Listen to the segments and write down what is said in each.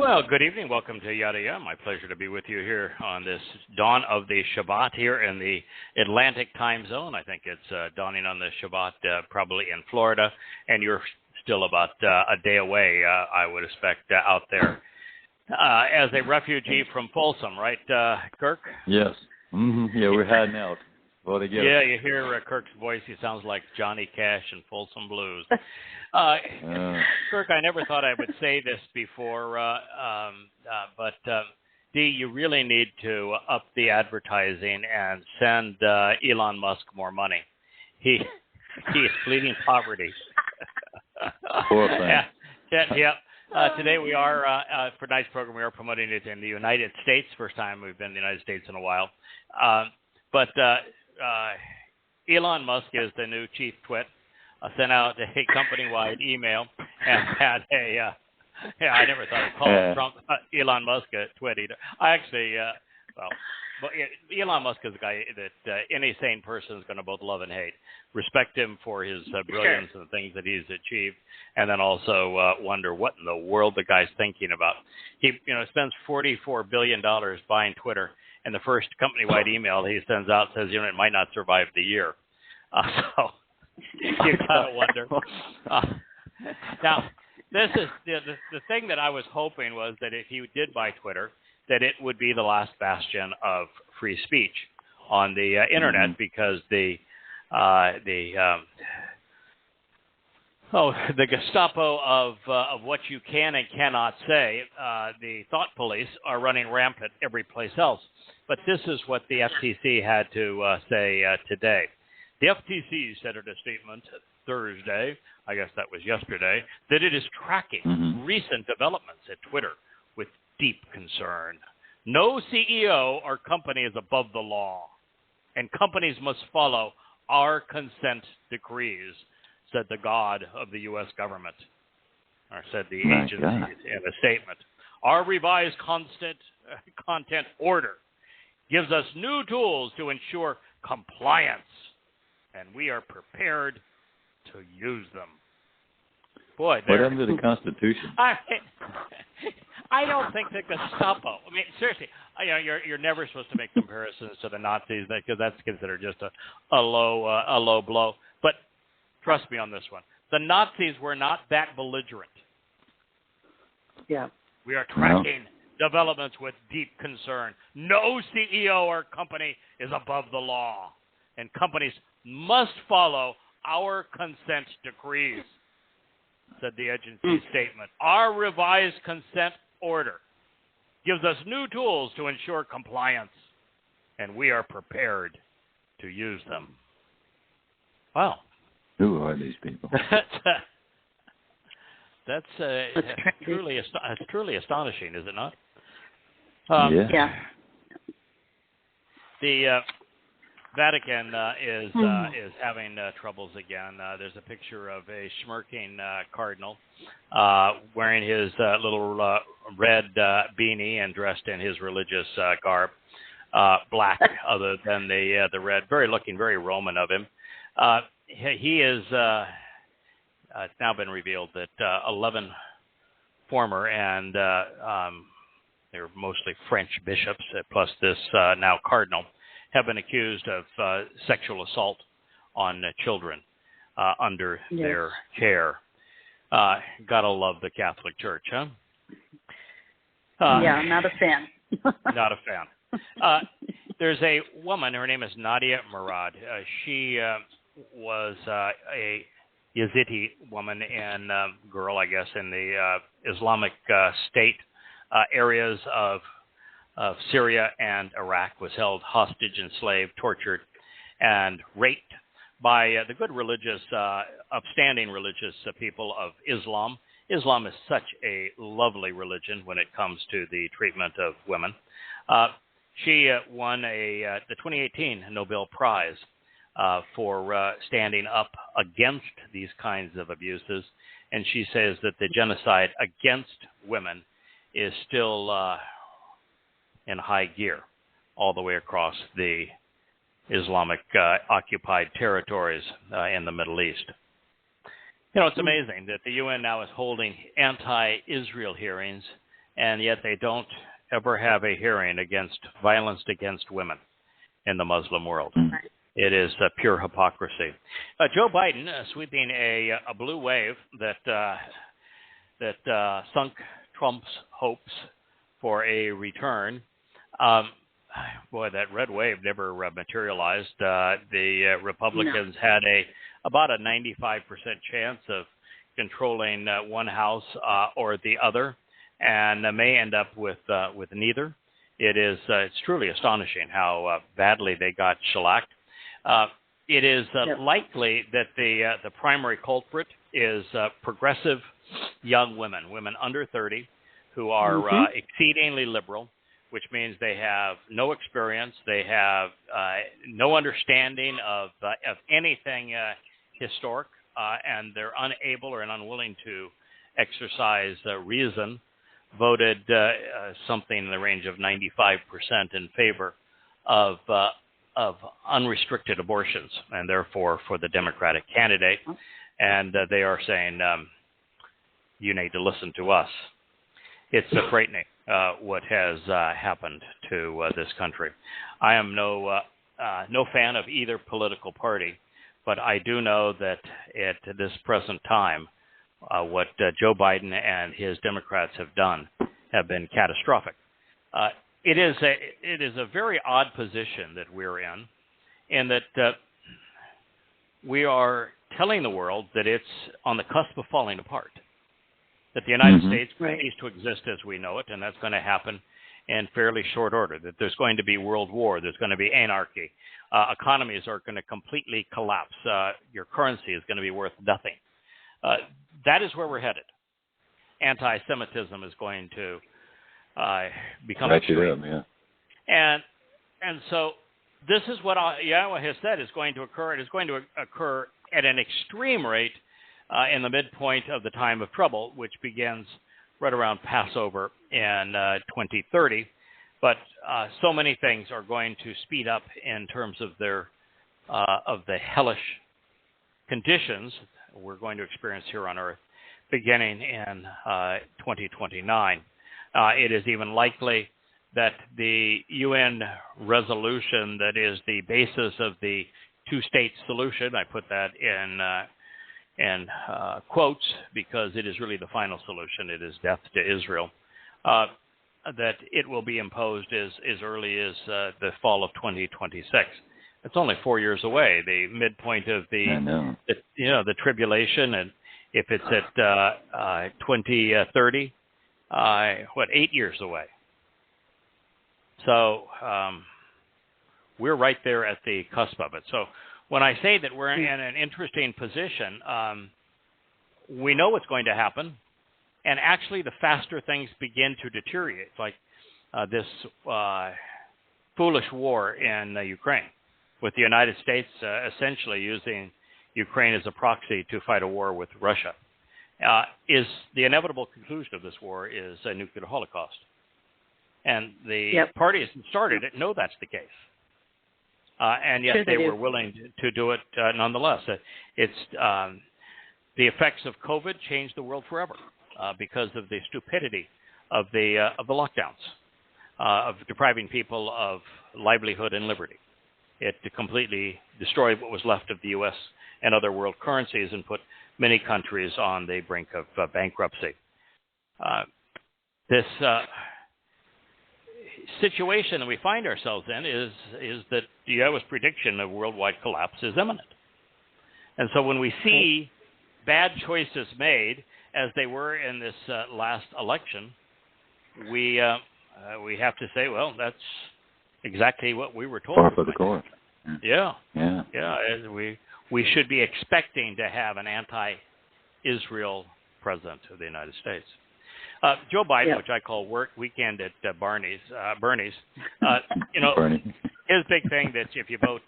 Well, good evening. Welcome to Yada Yahowah. My pleasure to be with you here on this dawn of the Shabbat here in the Atlantic time zone. I think it's dawning on the Shabbat probably in Florida, and you're still about a day away, I would expect, out there. As a refugee from Folsom, right, Kirk? Yes. Mm-hmm. Yeah, we're heading out. Yeah, you hear Kirk's voice. He sounds like Johnny Cash and Folsom Blues. Kirk, I never thought I would say this before, but D, you really need to up the advertising and send Elon Musk more money. He is pleading poverty. Poor thing. Yeah. Today we are, for tonight's program, we are promoting it in the United States. First time we've been in the United States in a while. But Elon Musk is the new chief twit. Sent out a company-wide email and had a, I never thought I'd call Trump Elon Musk a twit either. I actually, Elon Musk is a guy that any sane person is going to both love and hate. Respect him for his brilliance and the things that he's achieved, and then also wonder what in the world the guy's thinking about. He, spends $44 billion buying Twitter, and the first company-wide email he sends out says, it might not survive the year. So you kind of wonder. Now, this is the thing that I was hoping was that if he did buy Twitter, that it would be the last bastion of free speech on the internet, because the Gestapo of what you can and cannot say, the thought police are running rampant every place else. But this is what the FTC had to say today. The FTC said in a statement Thursday, I guess that was yesterday, that it is tracking recent developments at Twitter with deep concern. No CEO or company is above the law, and companies must follow our consent decrees, said the God of the U.S. government, or said the agency in a statement. Our revised content order gives us new tools to ensure compliance, and we are prepared to use them. Boy, what happened to the Constitution? I don't think the Gestapo. I mean, seriously, you're never supposed to make comparisons to the Nazis, because that's considered just a low blow. But trust me on this one, the Nazis were not that belligerent. Yeah, we are tracking developments with deep concern. No CEO or company is above the law, and companies must follow our consent decrees, said the agency statement. Our revised consent order gives us new tools to ensure compliance, and we are prepared to use them. Wow. Who are these people? That's truly astonishing, is it not? Yeah. The Vatican is having troubles again. There's a picture of a smirking cardinal wearing his little red beanie and dressed in his religious garb, black other than the red. Looking very Roman of him. He is. It's now been revealed that 11 former and they're mostly French bishops, plus this now cardinal, have been accused of sexual assault on children under their care. Gotta love the Catholic Church, huh? Yeah, not a fan. Not a fan. There's a woman, her name is Nadia Murad. She was a Yazidi woman and girl, I guess, in the Islamic State areas of Syria and Iraq, was held hostage, enslaved, tortured, and raped by the good religious, upstanding religious people of Islam. Islam is such a lovely religion when it comes to the treatment of women. She won the 2018 Nobel Prize for standing up against these kinds of abuses, and she says that the genocide against women is still in high gear all the way across the Islamic occupied territories in the Middle East. It's amazing that the UN now is holding anti-Israel hearings and yet they don't ever have a hearing against violence against women in the Muslim world. Right. It is pure hypocrisy. Joe Biden sweeping a blue wave that sunk Trump's hopes for a return. Boy, that red wave never materialized. The Republicans had about a 95% chance of controlling one house or the other, and may end up with neither. It's truly astonishing how badly they got shellacked. It is likely that the primary culprit is progressive young women under 30, who are exceedingly liberal, which means they have no experience, they have no understanding of anything historic, and they're unable or unwilling to exercise reason. Voted something in the range of 95% in favor of unrestricted abortions, and therefore for the Democratic candidate. And they are saying, you need to listen to us. It's frightening what has happened to this country. I am no fan of either political party, but I do know that at this present time, what Joe Biden and his Democrats have done have been catastrophic. It is a very odd position that we're in that we are telling the world that it's on the cusp of falling apart, that the United States ceases to exist as we know it, and that's going to happen in fairly short order, that there's going to be world war, there's going to be anarchy, economies are going to completely collapse, your currency is going to be worth nothing. That is where we're headed. Anti-Semitism is going to become extreme. And so this is what Yahowah has said is going to occur. It is going to occur at an extreme rate in the midpoint of the time of trouble, which begins right around Passover in 2030. But so many things are going to speed up in terms of the hellish conditions we're going to experience here on Earth beginning in 2029. It is even likely that the UN resolution that is the basis of the two-state solution, I put that in quotes because it is really the final solution, it is death to Israel, that it will be imposed as early as the fall of 2026. It's only 4 years away, the midpoint of the tribulation, and if it's at 2030, 8 years away? So we're right there at the cusp of it. So when I say that we're in an interesting position, we know what's going to happen, and actually the faster things begin to deteriorate, like this foolish war in Ukraine, with the United States essentially using Ukraine as a proxy to fight a war with Russia. Is the inevitable conclusion of this war is a nuclear holocaust. And the parties that started it know that's the case. And yet they were willing to do it nonetheless. It's the effects of COVID changed the world forever because of the stupidity of the lockdowns, of depriving people of livelihood and liberty. It completely destroyed what was left of the U.S. and other world currencies and put many countries on the brink of bankruptcy. This situation that we find ourselves in is that Yahowah's prediction of worldwide collapse is imminent. And so when we see bad choices made, as they were in this last election, we have to say, well, that's exactly what we were told. Par for the course. Yeah. We should be expecting to have an anti-Israel president of the United States. Joe Biden, which I call weekend at Bernie's, his big thing that if you vote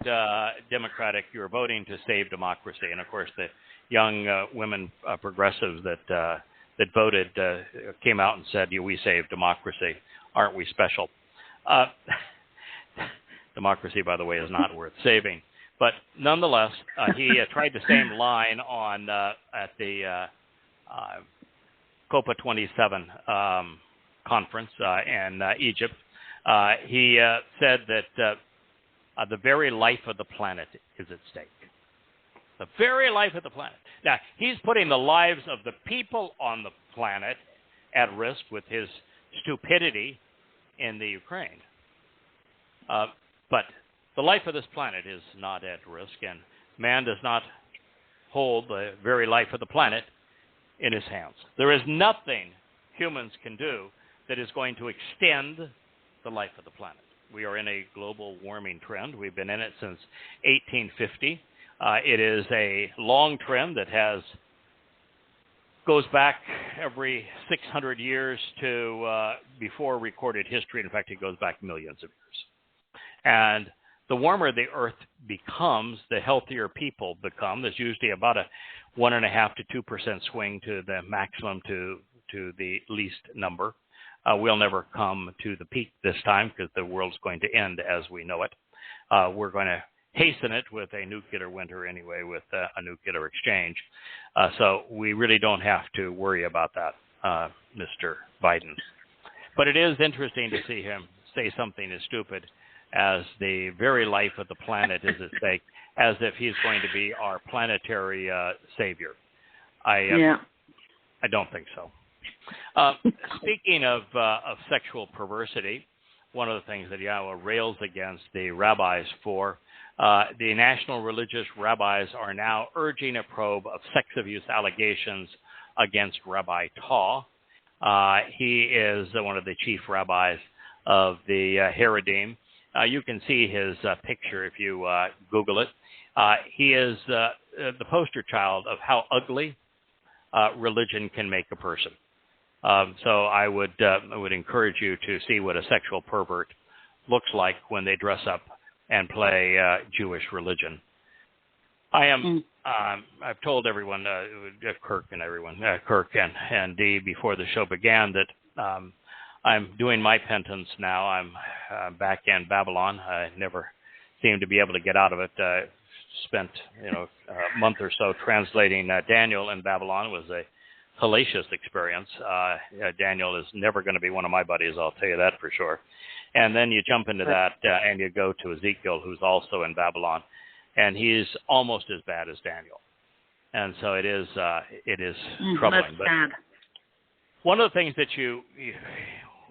Democratic, you're voting to save democracy. And of course, the young women progressives that voted came out and said, "We save democracy. Aren't we special?" Democracy, by the way, is not worth saving. But nonetheless, he tried the same line on at the COPA 27 conference in Egypt. He said that the very life of the planet is at stake. The very life of the planet. Now, he's putting the lives of the people on the planet at risk with his stupidity in the Ukraine. But the life of this planet is not at risk, and man does not hold the very life of the planet in his hands. There is nothing humans can do that is going to extend the life of the planet. We are in a global warming trend. We've been in it since 1850. It is a long trend that goes back every 600 years to before recorded history. In fact, it goes back millions of years. And the warmer the Earth becomes, the healthier people become. There's usually about a 1.5% to 2% swing to the maximum to the least number. We'll never come to the peak this time because the world's going to end as we know it. We're going to hasten it with a nuclear winter anyway, with a nuclear exchange. So we really don't have to worry about that, Mr. Biden. But it is interesting to see him say something as stupid as the very life of the planet is at stake, as if he's going to be our planetary savior. I don't think so. Speaking of sexual perversity, one of the things that Yahweh rails against the rabbis for, the national religious rabbis are now urging a probe of sex abuse allegations against Rabbi Towrah. He is one of the chief rabbis of the Haredim. You can see his picture if you Google it. He is the poster child of how ugly religion can make a person. So I would encourage you to see what a sexual pervert looks like when they dress up and play Jewish religion. I've told everyone, Kirk and Dee before the show began, that I'm doing my penance now. I'm back in Babylon. I never seemed to be able to get out of it. Spent a month or so translating Daniel in Babylon. It was a hellacious experience. Daniel is never going to be one of my buddies, I'll tell you that for sure. And then you jump into that and you go to Ezekiel, who's also in Babylon, and he's almost as bad as Daniel. And so it is troubling. That's sad. One of the things that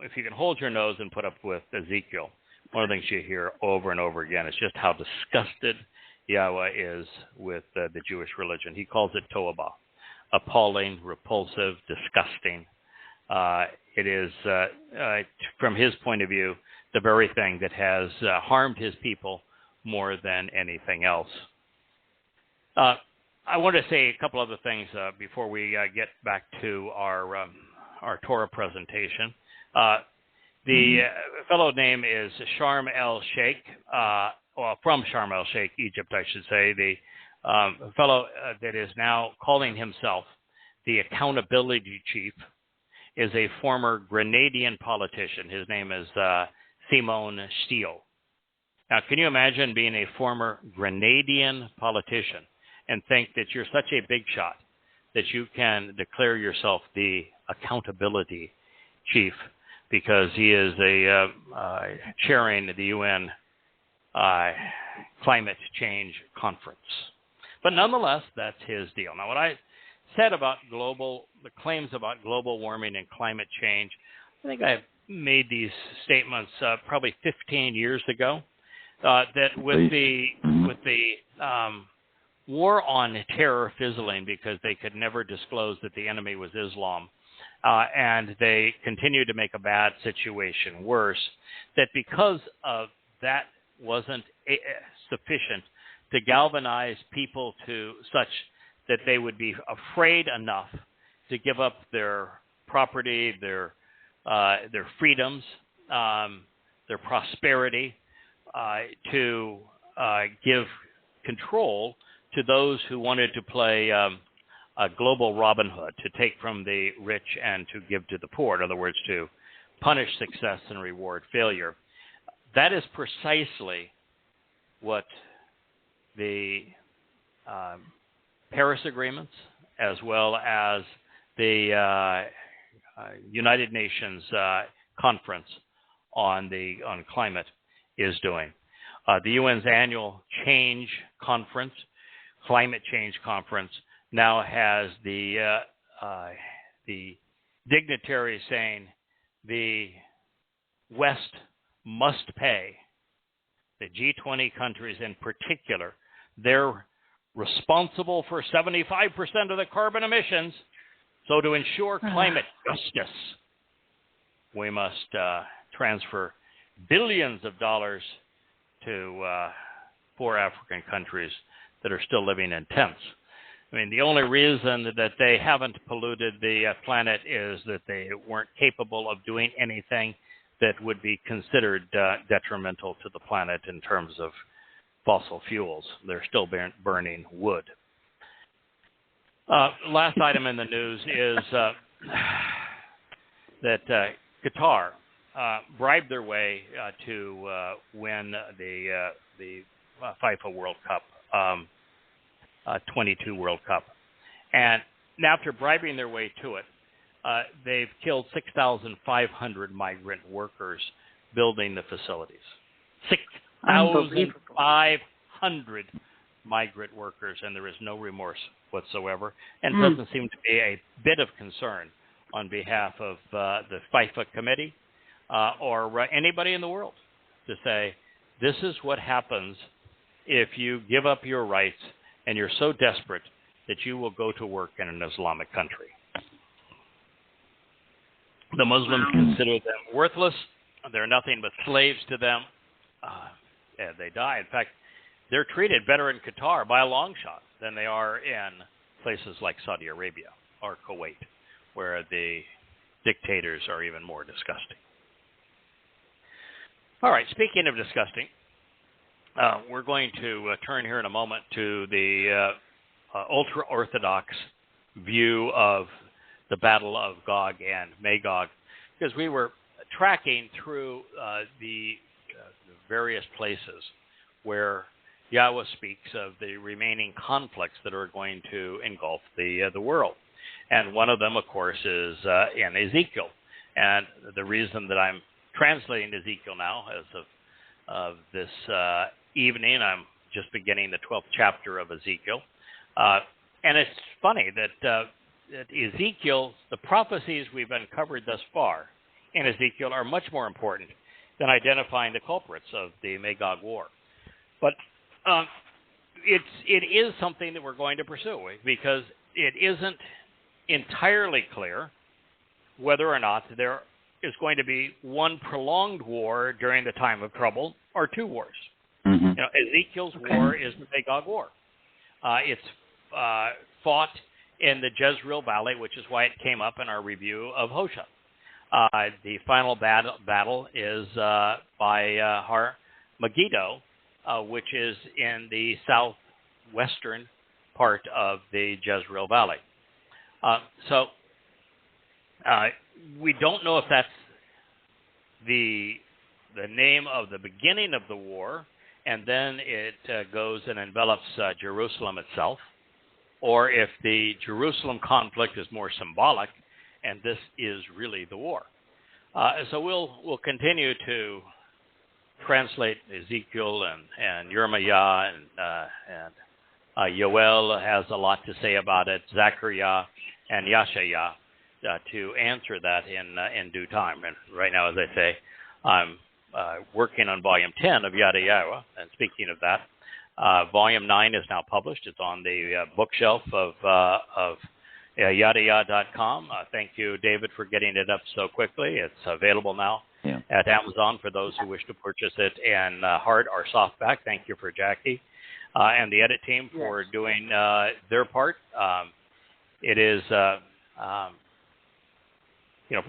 if you can hold your nose and put up with Ezekiel, one of the things you hear over and over again is just how disgusted Yahweh is with the Jewish religion. He calls it to'abah, appalling, repulsive, disgusting. It is, from his point of view, the very thing that has harmed his people more than anything else. I want to say a couple other things before we get back to our Torah presentation. The fellow name is Sharm el-Sheikh, from Sharm el-Sheikh, Egypt, I should say. The fellow that is now calling himself the accountability chief is a former Grenadian politician. His name is Simon Steele. Now, can you imagine being a former Grenadian politician and think that you're such a big shot that you can declare yourself the accountability chief because he is chairing the UN climate change conference? But nonetheless, that's his deal. Now, what I said about the claims about global warming and climate change, I think I made these statements probably 15 years ago. That with the war on terror fizzling because they could never disclose that the enemy was Islam, and they continued to make a bad situation worse, that because of that wasn't sufficient to galvanize people to such that they would be afraid enough to give up their property, their freedoms, their prosperity, to give control to those who wanted to play a global Robin Hood, to take from the rich and to give to the poor. In other words, to punish success and reward failure. That is precisely what the Paris agreements, as well as the United Nations conference on climate is doing. The UN's annual climate change conference, now has the dignitaries saying the West must pay. The G20 countries in particular, they're responsible for 75% of the carbon emissions. So to ensure climate justice, we must transfer billions of dollars to poor African countries that are still living in tents. I mean, the only reason that they haven't polluted the planet is that they weren't capable of doing anything that would be considered detrimental to the planet in terms of fossil fuels. They're still burning wood. Last item in the news is that Qatar bribed their way to win the FIFA World Cup, 22 World Cup. And after bribing their way to it, they've killed 6,500 migrant workers building the facilities. 6,500 migrant workers, and there is no remorse whatsoever, and doesn't seem to be a bit of concern on behalf of the FIFA committee or anybody in the world to say, this is what happens if you give up your rights and you're so desperate that you will go to work in an Islamic country. The Muslims consider them worthless. They're nothing but slaves to them. And they die. In fact, they're treated better in Qatar by a long shot than they are in places like Saudi Arabia or Kuwait, where the dictators are even more disgusting. All right, speaking of disgusting, we're going to turn here in a moment to the ultra-Orthodox view of the Battle of Gog and Magog, because we were tracking through the various places where Yahweh speaks of the remaining conflicts that are going to engulf the world. And one of them, of course, is in Ezekiel. And the reason that I'm translating Ezekiel now, as of this evening, I'm just beginning the 12th chapter of Ezekiel. And it's funny that Ezekiel, the prophecies we've uncovered thus far in Ezekiel are much more important than identifying the culprits of the Magog War. But it is something that we're going to pursue, because it isn't entirely clear whether or not there is going to be one prolonged war during the time of trouble or two wars. Mm-hmm. You know, Ezekiel's war is the Magog War. It's fought in the Jezreel Valley, which is why it came up in our review of Hosea. The final battle is by Har Megiddo, which is in the southwestern part of the Jezreel Valley. So we don't know if that's the name of the beginning of the war, and then it goes and envelops Jerusalem itself, or if the Jerusalem conflict is more symbolic, and this is really the war. So we'll continue to translate Ezekiel and Yirmiah, and Yoel has a lot to say about it, Zechariah and Yashaya, to answer that in due time. And right now, as I say, I'm working on Volume 10 of Yada Yahowah, and speaking of that, Volume 9 is now published. It's on the bookshelf of YadaYah.com. Thank you, David, for getting it up so quickly. It's available now at Amazon for those who wish to purchase it in hard or softback. Thank you for Jackie and the edit team for doing their part. It is,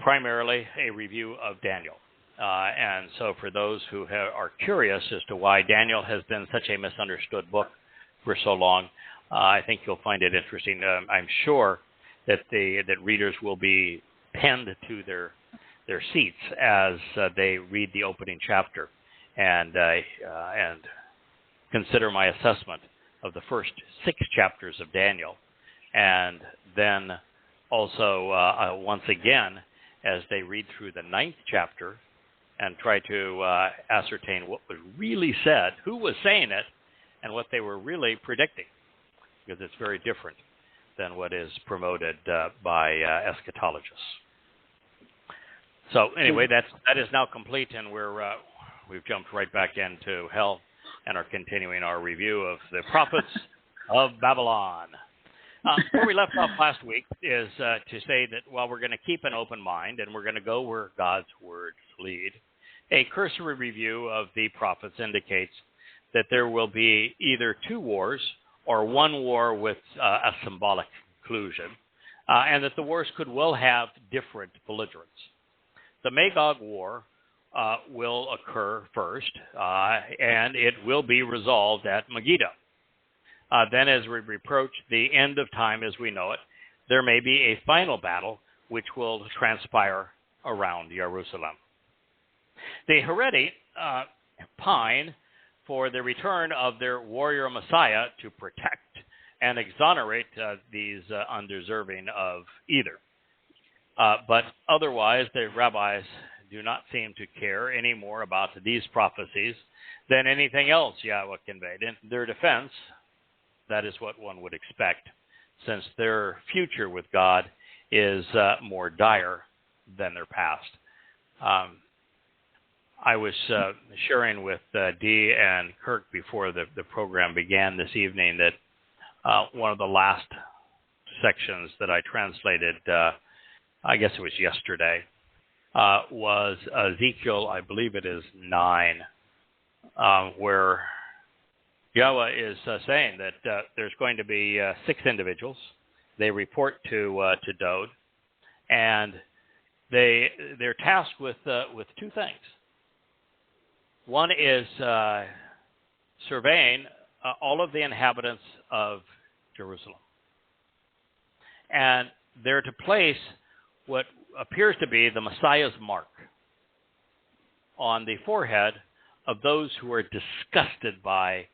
primarily a review of Daniel. And so for those who are curious as to why Daniel has been such a misunderstood book for so long, I think you'll find it interesting. I'm sure that readers will be pinned to their seats as they read the opening chapter and consider my assessment of the first 6 chapters of Daniel, and then also once again as they read through the 9th chapter and try to ascertain what was really said, who was saying it, and what they were really predicting, because it's very different than what is promoted by eschatologists. So anyway, that is now complete, and we've jumped right back into hell and are continuing our review of the prophets of Babylon. Where we left off last week is to say that while we're going to keep an open mind and we're going to go where God's words lead, a cursory review of the prophets indicates that there will be either 2 wars or 1 war with a symbolic conclusion, and that the wars could well have different belligerents. The Magog War will occur first, and it will be resolved at Megiddo. Then as we approach the end of time as we know it, there may be a final battle which will transpire around Jerusalem. The Haredi pine for the return of their warrior Messiah to protect and exonerate these undeserving of either. But otherwise, the rabbis do not seem to care any more about these prophecies than anything else Yahweh conveyed. In their defense, that is what one would expect, since their future with God is more dire than their past. I was sharing with Dee and Kirk before the program began this evening that one of the last sections that I translated, I guess it was yesterday, was Ezekiel, I believe it is 9, where Yahweh is saying that there's going to be 6 individuals. They report to Dode, and they're tasked with 2 things. One is surveying all of the inhabitants of Jerusalem, and they're to place what appears to be the Messiah's mark on the forehead of those who are disgusted by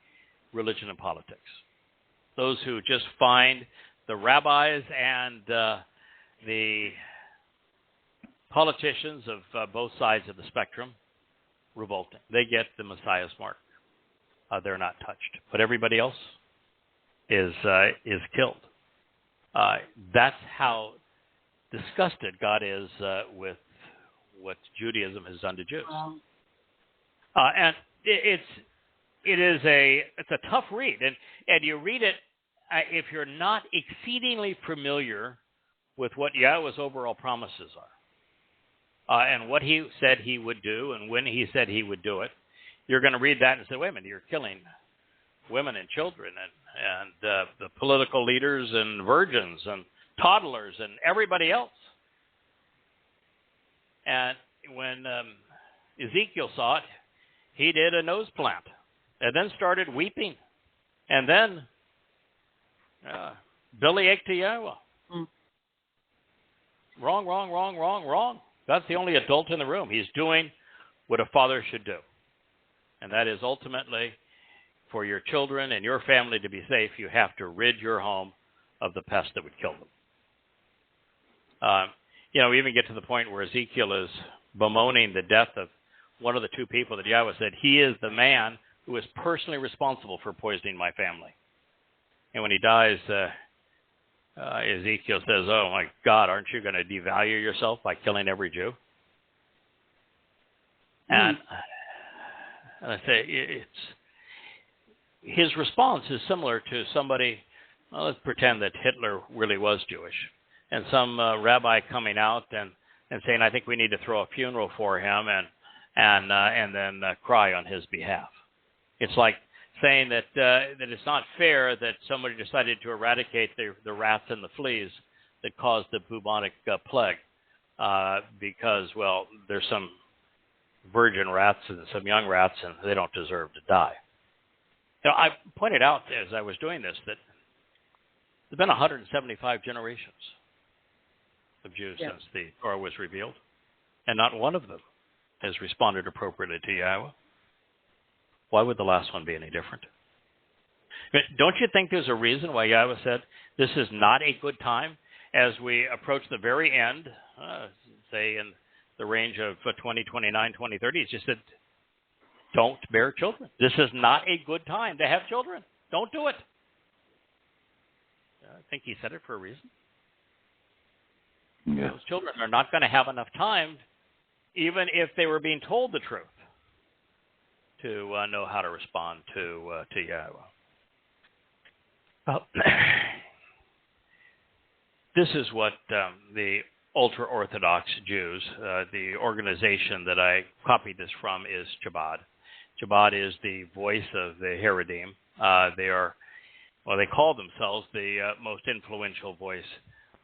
religion and politics, those who just find the rabbis and the politicians of both sides of the spectrum revolting. They get the Messiah's mark. They're not touched, but everybody else is killed. That's how disgusted God is with what Judaism has done to Jews. Wow. And it's a tough read, and you read it if you're not exceedingly familiar with what Yahweh's overall promises are, and what He said He would do, and when He said He would do it. You're going to read that and say, "Wait a minute! You're killing women and children, and the political leaders, and virgins, and toddlers, and everybody else." And when Ezekiel saw it, he did a nose plant, and then started weeping, and then bellyached to Yahweh. Wrong. God's the only adult in the room. He's doing what a father should do, and that is ultimately, for your children and your family to be safe, you have to rid your home of the pest that would kill them. We even get to the point where Ezekiel is bemoaning the death of one of the 2 people that Yahweh said, "He is the man who is personally responsible for poisoning my family." And when he dies, Ezekiel says, "Oh my God, aren't you going to devalue yourself by killing every Jew?" And I say, his response is similar to somebody, let's pretend that Hitler really was Jewish, and some rabbi coming out and saying, "I think we need to throw a funeral for him and then cry on his behalf." It's like saying that it's not fair that somebody decided to eradicate the rats and the fleas that caused the bubonic plague because, well, there's some virgin rats and some young rats, and they don't deserve to die. I pointed out as I was doing this that there's been 175 generations of Jews since the Torah was revealed, and not one of them has responded appropriately to Yahweh. Why would the last one be any different? Don't you think there's a reason why Yahweh said this is not a good time as we approach the very end say in the range of 2029, 2030, it's just that don't bear children. This is not a good time to have children. Don't do it. I think he said it for a reason. Yeah. Those children are not going to have enough time, even if they were being told the truth, to know how to respond to Yahowah. Well, this is what the ultra-Orthodox Jews, the organization that I copied this from is Chabad. Chabad is the voice of the Haredim. They call themselves the most influential voice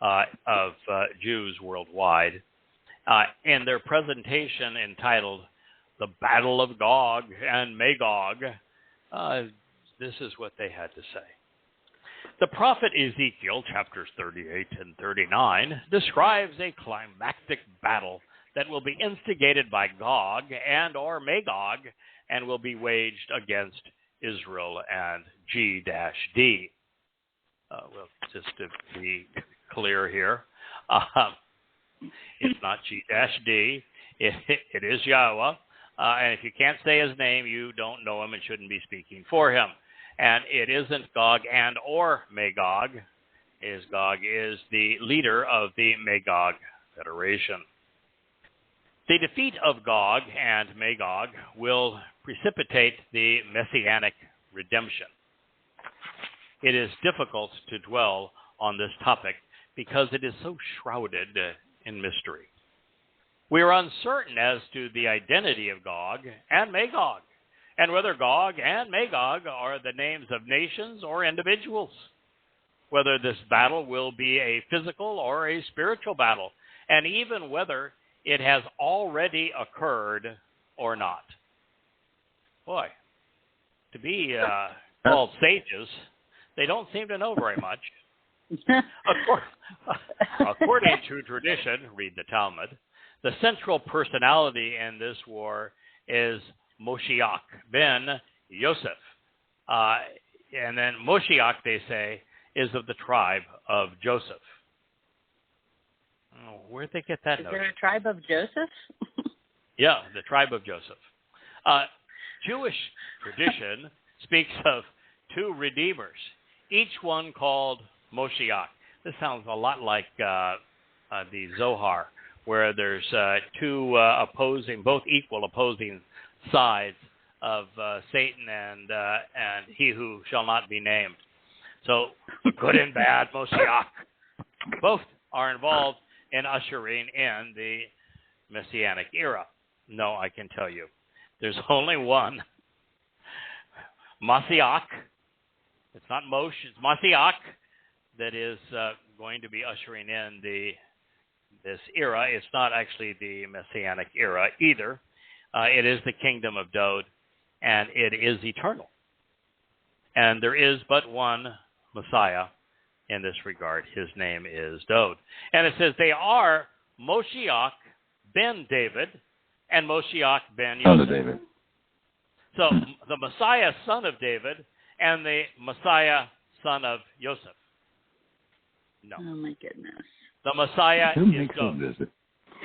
of Jews worldwide. In their presentation entitled The Battle of Gog and Magog, this is what they had to say. The prophet Ezekiel, chapters 38 and 39, describes a climactic battle that will be instigated by Gog and or Magog and will be waged against Israel and G-D. Well, just to be clear here, it's not G-D. It is Yahowah. And if you can't say his name, you don't know him and shouldn't be speaking for him. And it isn't Gog and or Magog. Gog is the leader of the Magog Federation. The defeat of Gog and Magog will precipitate the Messianic redemption. It is difficult to dwell on this topic because it is so shrouded in mystery. We are uncertain as to the identity of Gog and Magog, and whether Gog and Magog are the names of nations or individuals, whether this battle will be a physical or a spiritual battle, and even whether it has already occurred or not. Boy, to be called sages, they don't seem to know very much. According to tradition, read the Talmud, the central personality in this war is Moshiach ben Yosef. And then Moshiach, they say, is of the tribe of Joseph. Oh, where'd they get that notion? Is there a tribe of Joseph? Yeah, the tribe of Joseph. Jewish tradition speaks of two redeemers, each one called Moshiach. This sounds a lot like the Zohar, where there's two both equal opposing sides of Satan and he who shall not be named. So good and bad Moshiach. Both are involved in ushering in the Messianic era. No, I can tell you, there's only one. Mashiach. It's not Moshe, it's Mashiach that is going to be ushering in this era. It's not actually the Messianic era either. It is the kingdom of Dod, and it is eternal. And there is but one Messiah in this regard. His name is Dod. And it says they are Moshiach ben David and Moshiach ben Yosef. Son of David. So the Messiah, son of David, and the Messiah, son of Joseph. No. Oh, my goodness. The Messiah Who is makes Dod. a visit?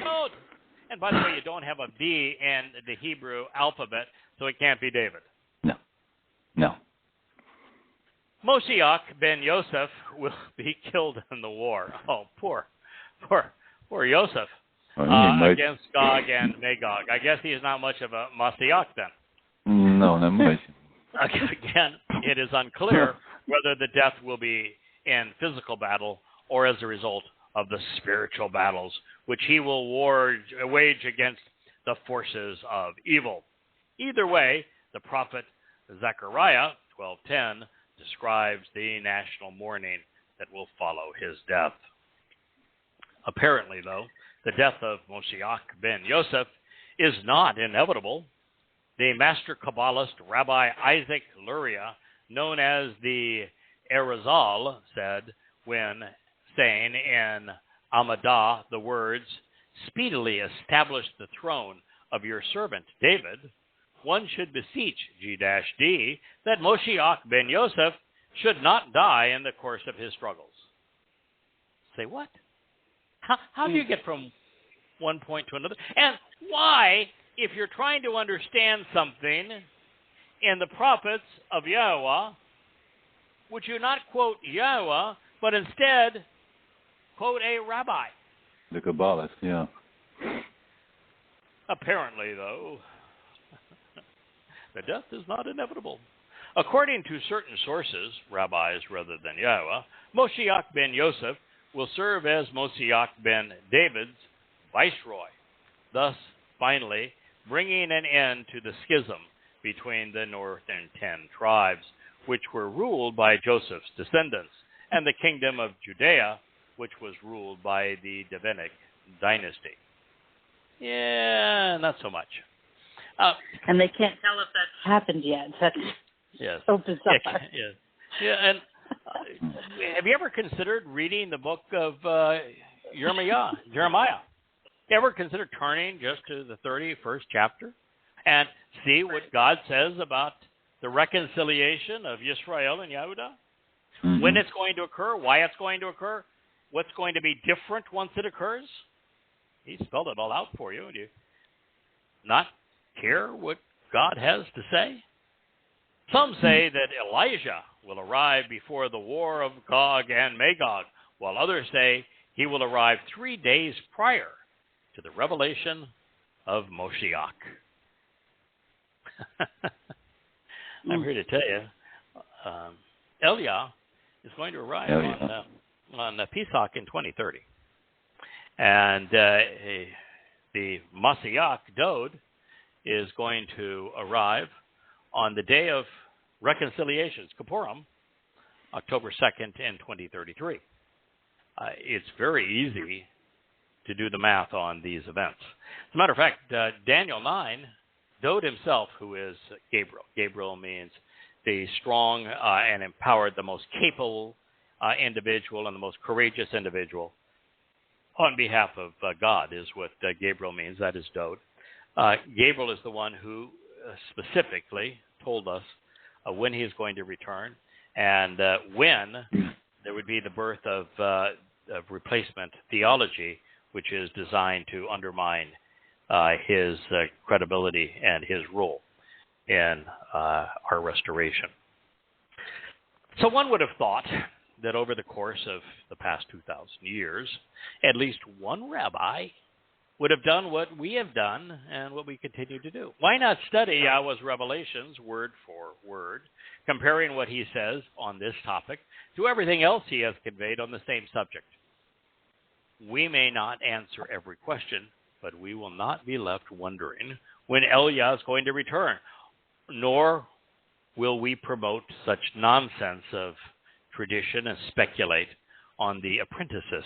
Dod. And by the way, you don't have a B in the Hebrew alphabet, so it can't be David. No. Moshiach ben Yosef will be killed in the war. Oh, poor Yosef. Against Gog and Magog. I guess he is not much of a Mashiach then. No, not much. Again, it is unclear whether the death will be in physical battle or as a result of the spiritual battles which he will wage against the forces of evil. Either way, the prophet Zechariah 12:10 describes the national mourning that will follow his death. Apparently, though, the death of Moshiach ben Yosef is not inevitable. The master Kabbalist Rabbi Isaac Luria, known as the Arizal, said when saying in Amadah the words, "Speedily establish the throne of your servant David," one should beseech G-D that Moshiach ben Yosef should not die in the course of his struggles. Say what? How do you get from one point to another? And why, if you're trying to understand something in the prophets of Yahowah, would you not quote Yahowah, but instead quote a rabbi? The Kabbalist, yeah. Apparently, though, the death is not inevitable. According to certain sources, rabbis rather than Yahowah, Moshiach ben Yosef will serve as Moshiach ben David's viceroy, thus finally bringing an end to the schism between the northern 10 tribes, which were ruled by Joseph's descendants, and the kingdom of Judea, which was ruled by the Davidic dynasty. Yeah, not so much. And they can't tell if that's happened yet. That's Yes. so bizarre. Yes. Yeah, and have you ever considered reading the book of Jeremiah? You ever considered turning just to the 31st chapter and see what God says about the reconciliation of Israel and Yehudah? Mm-hmm. When it's going to occur, why it's going to occur, what's going to be different once it occurs? He spelled it all out for you. Do you not care what God has to say? Some say that Elijah will arrive before the war of Gog and Magog, while others say he will arrive 3 days prior to the revelation of Moshiach. I'm here to tell you, Eliah is going to arrive on Pesach in 2030. And the Messiah, Dode, is going to arrive on the day of reconciliation, Kippurim, October 2nd in 2033. It's very easy to do the math on these events. As a matter of fact, Daniel 9, Dode himself, who is Gabriel. Gabriel means the strong and empowered, the most capable individual and the most courageous individual on behalf of God is what Gabriel means. That is Dode. Gabriel is the one who specifically told us when he is going to return and when there would be the birth of replacement theology, which is designed to undermine his credibility and his role in our restoration. So one would have thought that over the course of the past 2,000 years, at least one rabbi would have done what we have done and what we continue to do. Why not study Yahweh's revelations word for word, comparing what he says on this topic to everything else he has conveyed on the same subject? We may not answer every question, but we will not be left wondering when Eliah is going to return, nor will we promote such nonsense of tradition and speculate on the apprentices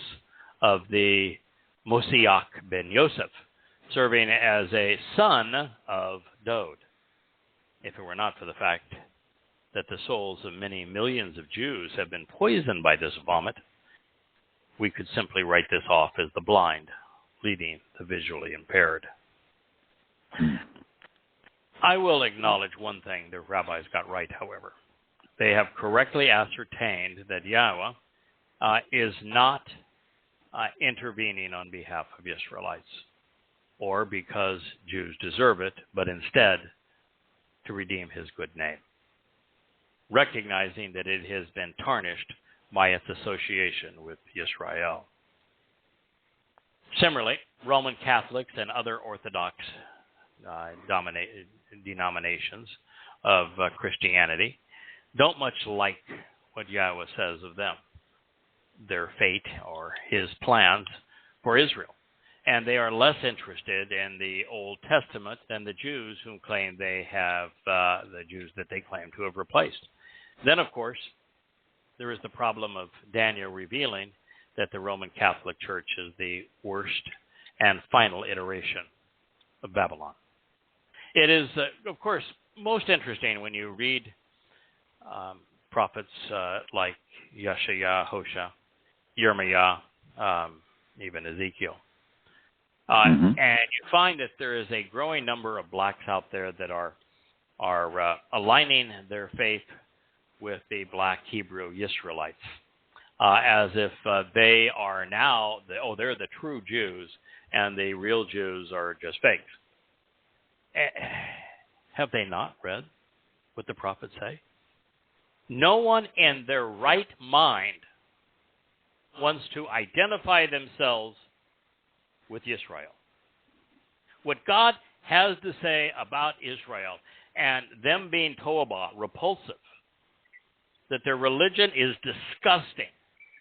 of the Moshiach ben Yosef, serving as a son of Dode. If it were not for the fact that the souls of many millions of Jews have been poisoned by this vomit, we could simply write this off as the blind leading the visually impaired. I will acknowledge one thing the rabbis got right, however. They have correctly ascertained that Yahweh is not intervening on behalf of Israelites or because Jews deserve it, but instead to redeem his good name, recognizing that it has been tarnished by its association with Israel. Similarly, Roman Catholics and other Orthodox denominations of Christianity don't much like what Yahweh says of them, their fate or his plans for Israel. And they are less interested in the Old Testament than the Jews who claim they have, the Jews that they claim to have replaced. Then, of course, there is the problem of Daniel revealing that the Roman Catholic Church is the worst and final iteration of Babylon. It is, of course, most interesting when you read prophets like Yeshaya, Hosea, Jeremiah, even Ezekiel. And you find that there is a growing number of blacks out there that are aligning their faith with the black Hebrew Israelites, as if they are now, they're the true Jews, and the real Jews are just fakes. Have they not read what the prophets say? No one in their right mind wants to identify themselves with Israel. What God has to say about Israel and them being Toabah, repulsive, that their religion is disgusting,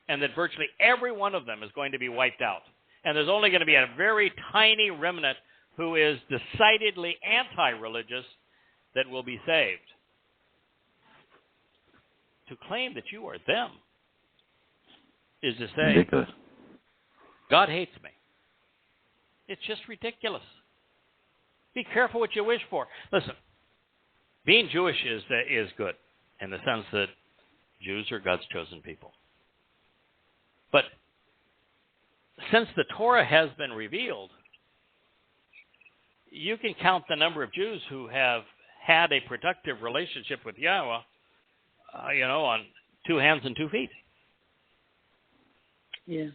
and that virtually every one of them is going to be wiped out. And there's only going to be a very tiny remnant who is decidedly anti-religious that will be saved. To claim that you are them is to say, ridiculous. God hates me. It's just ridiculous. Be careful what you wish for. Listen, being Jewish is good in the sense that Jews are God's chosen people. But since the Torah has been revealed, you can count the number of Jews who have had a productive relationship with Yahweh, on 2 hands and 2 feet. Yeah.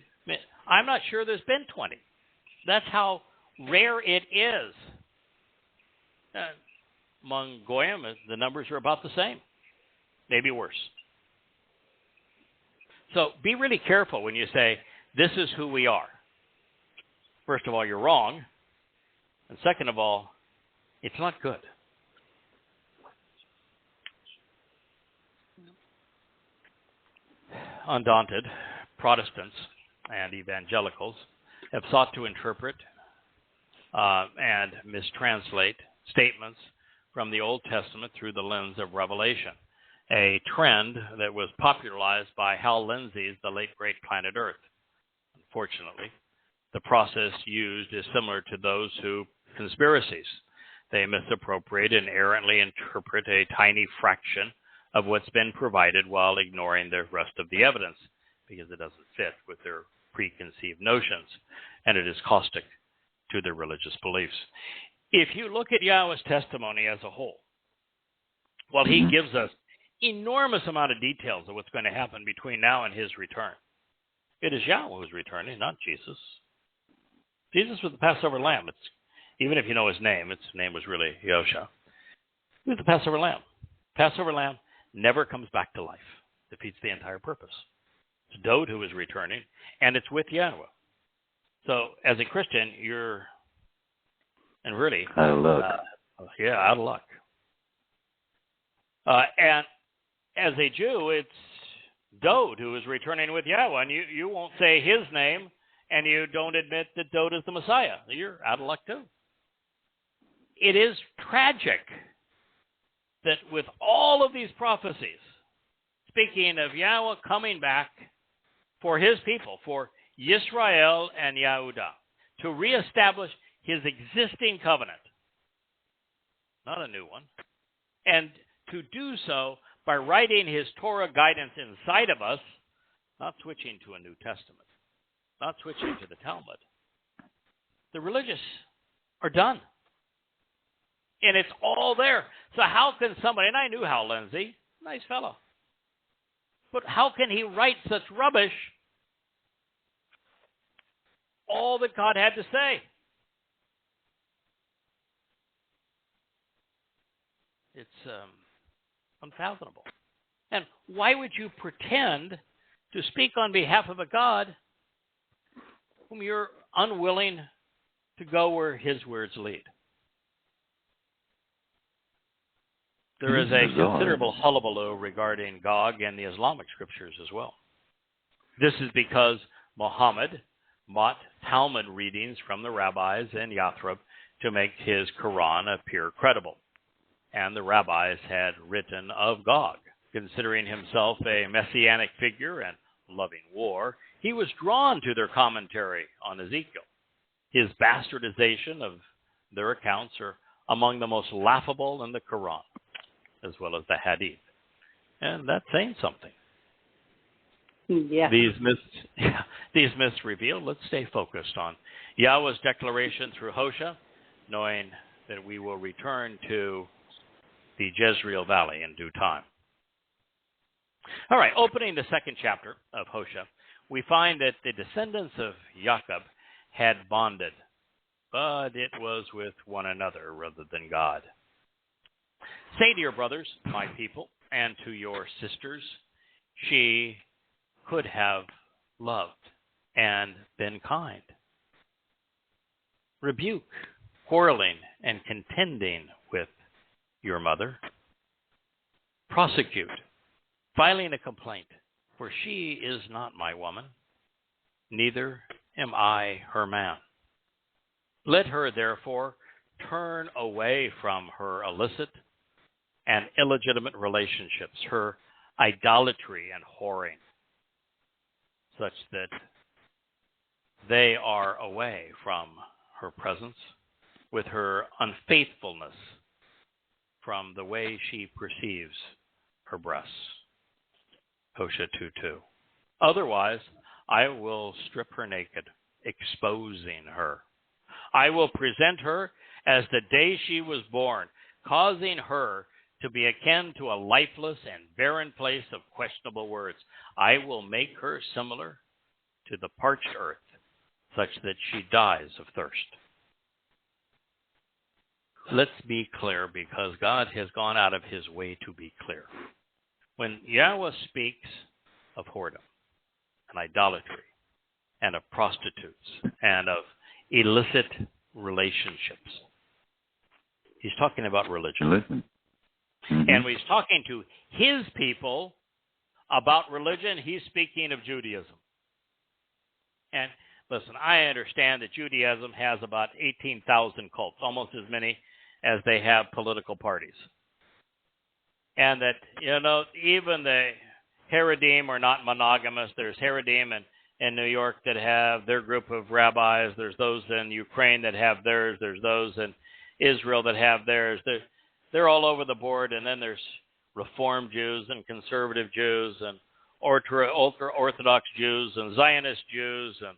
I'm not sure there's been 20. That's how rare it is. Among Goyim, the numbers are about the same, maybe worse. So be really careful when you say, this is who we are. First of all, you're wrong. And second of all, it's not good. Undaunted Protestants and evangelicals have sought to interpret and mistranslate statements from the Old Testament through the lens of Revelation, a trend that was popularized by Hal Lindsey's The Late Great Planet Earth. Unfortunately, the process used is similar to those who conspiracies. They misappropriate and errantly interpret a tiny fraction of what's been provided while ignoring the rest of the evidence because it doesn't fit with their preconceived notions, and it is caustic to their religious beliefs. If you look at Yahweh's testimony as a whole, well, he gives us enormous amount of details of what's going to happen between now and his return. It is Yahweh who's returning, not Jesus. Jesus was the Passover lamb. Even if you know his name was really Yosha. He was the Passover lamb. Passover lamb never comes back to life. Defeats the entire purpose. It's Dode who is returning, and it's with Yahweh. So as a Christian, you're, and really, Out of luck. Out of luck. And as a Jew, it's Dode who is returning with Yahweh, and you won't say his name, and you don't admit that Dode is the Messiah. You're out of luck too. It is tragic that with all of these prophecies, speaking of Yahweh coming back for his people, for Yisrael and Yehudah, to reestablish his existing covenant, not a new one, and to do so by writing his Torah guidance inside of us, not switching to a New Testament, not switching to the Talmud. The religious are done. And it's all there. So how can somebody, and I knew Hal Lindsey, nice fellow, but how can he write such rubbish, all that God had to say? It's unfathomable. And why would you pretend to speak on behalf of a God whom you're unwilling to go where his words lead? There is a considerable hullabaloo regarding Gog and the Islamic scriptures as well. This is because Muhammad bought Talmud readings from the rabbis in Yathrib to make his Quran appear credible. And the rabbis had written of Gog. Considering himself a Messianic figure and loving war, he was drawn to their commentary on Ezekiel. His bastardization of their accounts are among the most laughable in the Quran, as well as the Hadith. And that's saying something. Yeah. These myths revealed, let's stay focused on Yahweh's declaration through Hosea, knowing that we will return to the Jezreel Valley in due time. All right, opening the second chapter of Hosea, we find that the descendants of Jacob had bonded but it was with one another rather than God. Say to your brothers, my people, and to your sisters, she could have loved and been kind. Rebuke quarreling and contending with your mother. Prosecute, filing a complaint, for she is not my woman, neither am I her man. Let her, therefore, turn away from her illicit and illegitimate relationships, her idolatry and whoring, such that they are away from her presence, with her unfaithfulness from the way she perceives her breasts. Hosea 2:2. Otherwise, I will strip her naked, exposing her. I will present her as the day she was born, causing her to be akin to a lifeless and barren place of questionable words. I will make her similar to the parched earth, such that she dies of thirst. Let's be clear, because God has gone out of his way to be clear. When Yahweh speaks of whoredom and idolatry and of prostitutes and of illicit relationships, he's talking about religion. Mm-hmm. And when he's talking to his people about religion, he's speaking of Judaism. And listen, I understand that Judaism has about 18,000 cults, almost as many as they have political parties. And that, even the Haredim are not monogamous. There's Haredim in New York that have their group of rabbis. There's those in Ukraine that have theirs. There's those in Israel that have theirs. They're all over the board. And then there's Reform Jews and conservative Jews and ultra-Orthodox Jews and Zionist Jews and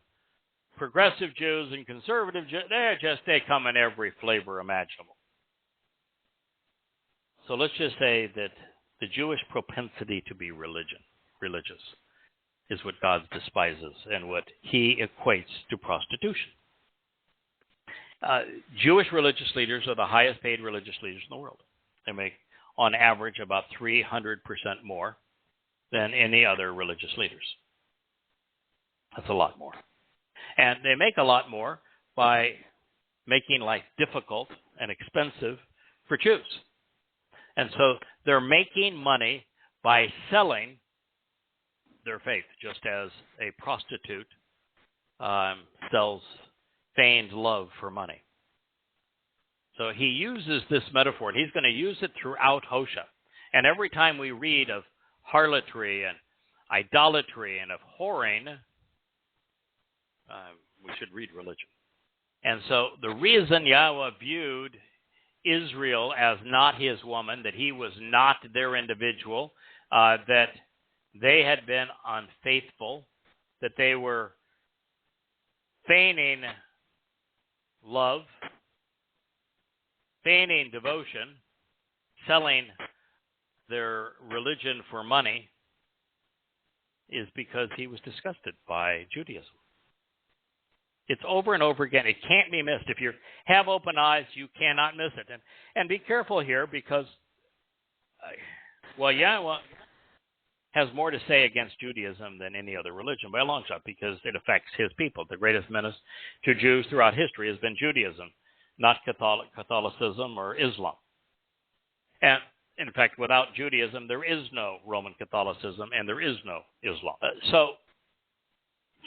progressive Jews and conservative Jews. They come in every flavor imaginable. So let's just say that the Jewish propensity to be religious is what God despises and what he equates to prostitution. Jewish religious leaders are the highest paid religious leaders in the world. They make, on average, about 300% more than any other religious leaders. That's a lot more. And they make a lot more by making life difficult and expensive for Jews. And so they're making money by selling their faith, just as a prostitute sells feigned love for money. So he uses this metaphor, and he's going to use it throughout Hosea. And every time we read of harlotry and idolatry and of whoring, we should read religion. And so the reason Yahweh viewed Israel as not his woman, that he was not their individual, that they had been unfaithful, that they were feigning love, feigning devotion, selling their religion for money, is because he was disgusted by Judaism. It's over and over again. It can't be missed. If you have open eyes, you cannot miss it. And be careful here, because, Yahweh has more to say against Judaism than any other religion by a long shot, because it affects his people. The greatest menace to Jews throughout history has been Judaism, not Catholicism or Islam. And in fact, without Judaism, there is no Roman Catholicism and there is no Islam. So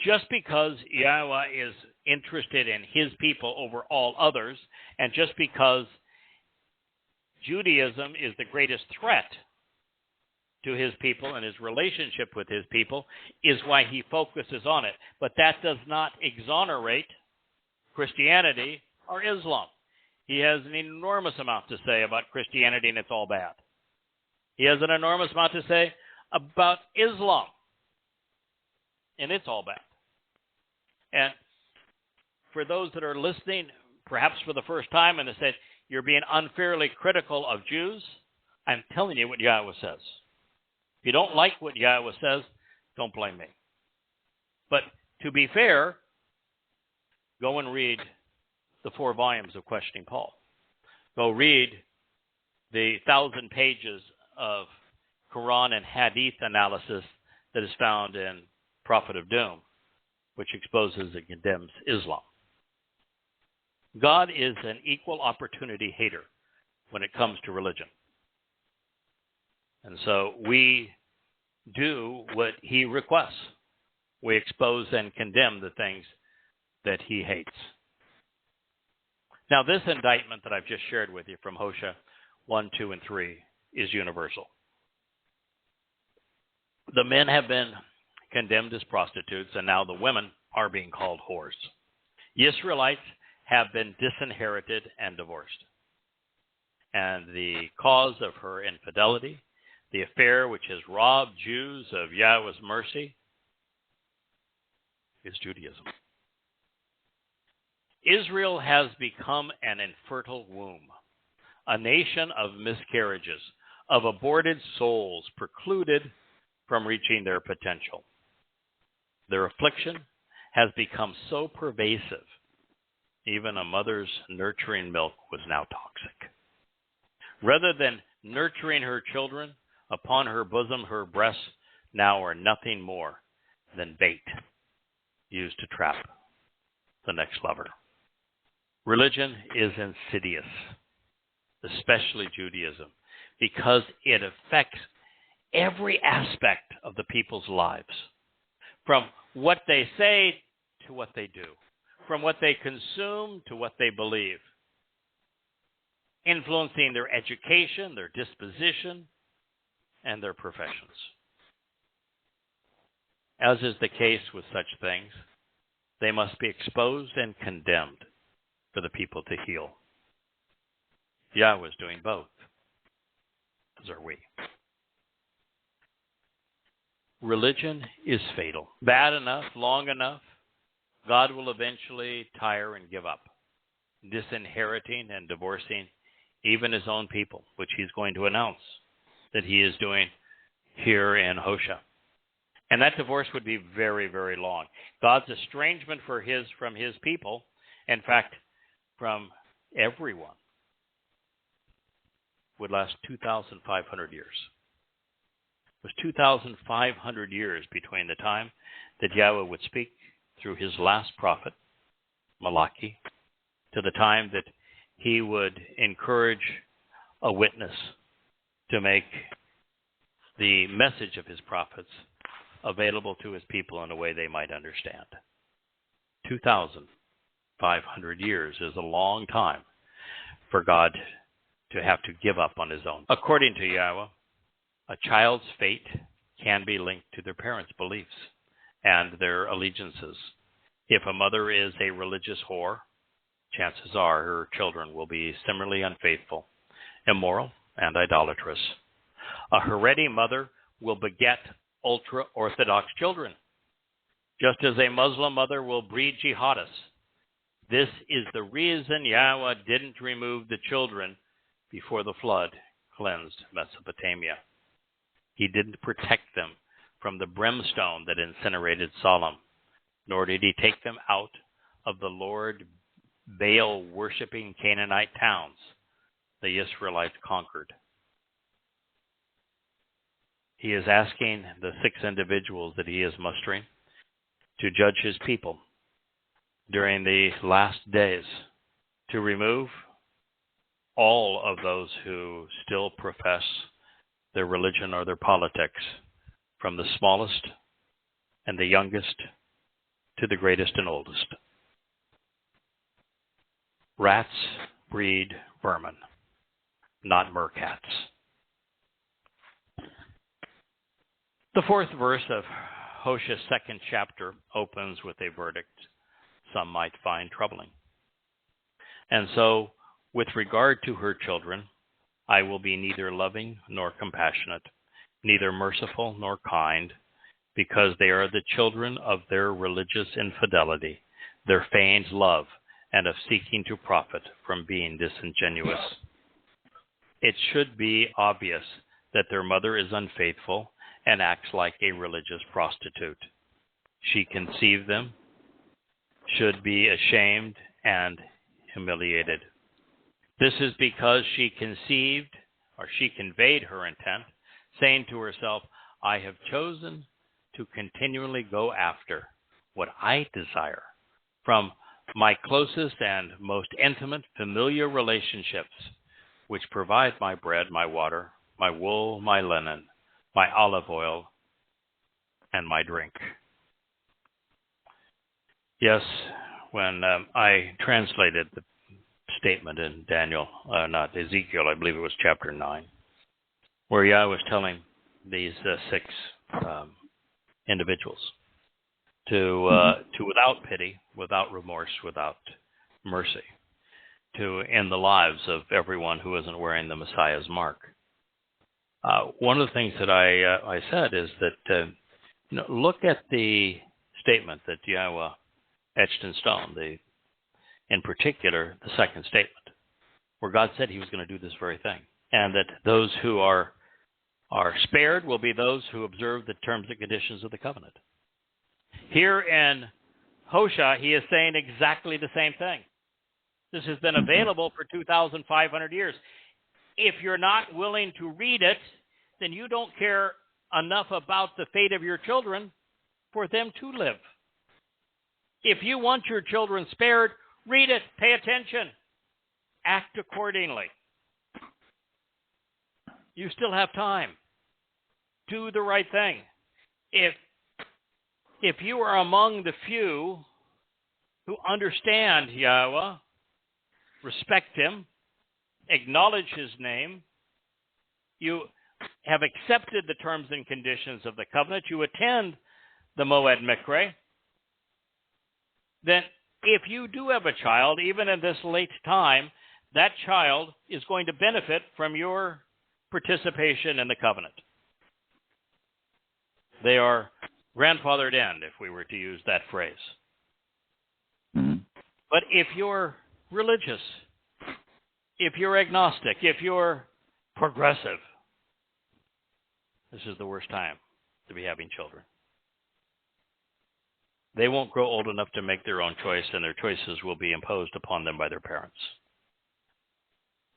just because Yahweh is interested in his people over all others, and just because Judaism is the greatest threat to his people and his relationship with his people, is why he focuses on it. But that does not exonerate Christianity or Islam. He has an enormous amount to say about Christianity, and it's all bad. He has an enormous amount to say about Islam, and it's all bad. And for those that are listening, perhaps for the first time, and they said, you're being unfairly critical of Jews, I'm telling you what Yahweh says. If you don't like what Yahweh says, don't blame me. But to be fair, go and read the 4 volumes of Questioning Paul. Go read the 1,000 pages of Quran and Hadith analysis that is found in Prophet of Doom, which exposes and condemns Islam. God is an equal opportunity hater when it comes to religion. And so we do what he requests. We expose and condemn the things that he hates. Now, this indictment that I've just shared with you from Hosea 1, 2, and 3 is universal. The men have been condemned as prostitutes, and now the women are being called whores. The Israelites have been disinherited and divorced. And the cause of her infidelity, the affair which has robbed Jews of Yahweh's mercy, is Judaism. Israel has become an infertile womb, a nation of miscarriages, of aborted souls precluded from reaching their potential. Their affliction has become so pervasive, even a mother's nurturing milk was now toxic. Rather than nurturing her children, upon her bosom her breasts now are nothing more than bait used to trap the next lover. Religion is insidious, especially Judaism, because it affects every aspect of the people's lives, from what they say to what they do, from what they consume to what they believe, influencing their education, their disposition, and their professions. As is the case with such things, they must be exposed and condemned for the people to heal. Yahweh is doing both, as are we. Religion is fatal. Bad enough, long enough, God will eventually tire and give up, disinheriting and divorcing even his own people, which he's going to announce that he is doing here in Hosea. And that divorce would be very, very long. God's estrangement from his people, in fact, from everyone, would last 2,500 years. It was 2,500 years between the time that Yahweh would speak through his last prophet, Malachi, to the time that he would encourage a witness to make the message of his prophets available to his people in a way they might understand. 2,500 years is a long time for God to have to give up on his own. According to Yahweh, a child's fate can be linked to their parents' beliefs and their allegiances. If a mother is a religious whore, chances are her children will be similarly unfaithful, immoral, and idolatrous. A Haredi mother will beget ultra-Orthodox children, just as a Muslim mother will breed jihadists. This is the reason Yahweh didn't remove the children before the flood cleansed Mesopotamia. He didn't protect them from the brimstone that incinerated Sodom, nor did he take them out of the Lord Baal-worshipping Canaanite towns the Israelites conquered. He is asking the 6 individuals that he is mustering to judge his people during the last days to remove all of those who still profess their religion or their politics, from the smallest and the youngest to the greatest and oldest. Rats breed vermin, not meerkats. The 4th verse of Hosea's 2nd chapter opens with a verdict some might find troubling. And so, with regard to her children, I will be neither loving nor compassionate, neither merciful nor kind, because they are the children of their religious infidelity, their feigned love, and of seeking to profit from being disingenuous. It should be obvious that their mother is unfaithful and acts like a religious prostitute. She conceived them, should be ashamed, and humiliated. This is because she conveyed her intent, saying to herself, I have chosen to continually go after what I desire from my closest and most intimate familiar relationships, which provide my bread, my water, my wool, my linen, my olive oil, and my drink. Yes, when I translated the statement in not Ezekiel, I believe it was chapter 9, where Yahweh was telling these 6 individuals to without pity, without remorse, without mercy, to end the lives of everyone who isn't wearing the Messiah's mark. One of the things that I said is that look at the statement that Yahweh etched in stone, in particular the second statement, where God said he was going to do this very thing, and that those who are spared will be those who observe the terms and conditions of the covenant. Here in Hosea, he is saying exactly the same thing. This has been available for 2,500 years. If you're not willing to read it, then you don't care enough about the fate of your children for them to live. If you want your children spared, read it, pay attention, act accordingly. You still have time. Do the right thing. If you are among the few who understand Yahweh, respect him, acknowledge his name, you have accepted the terms and conditions of the covenant, you attend the Moed Mikre, then if you do have a child, even in this late time, that child is going to benefit from your participation in the covenant. They are grandfathered in, if we were to use that phrase. Mm-hmm. But if you're religious, if you're agnostic, if you're progressive, this is the worst time to be having children. They won't grow old enough to make their own choice, and their choices will be imposed upon them by their parents,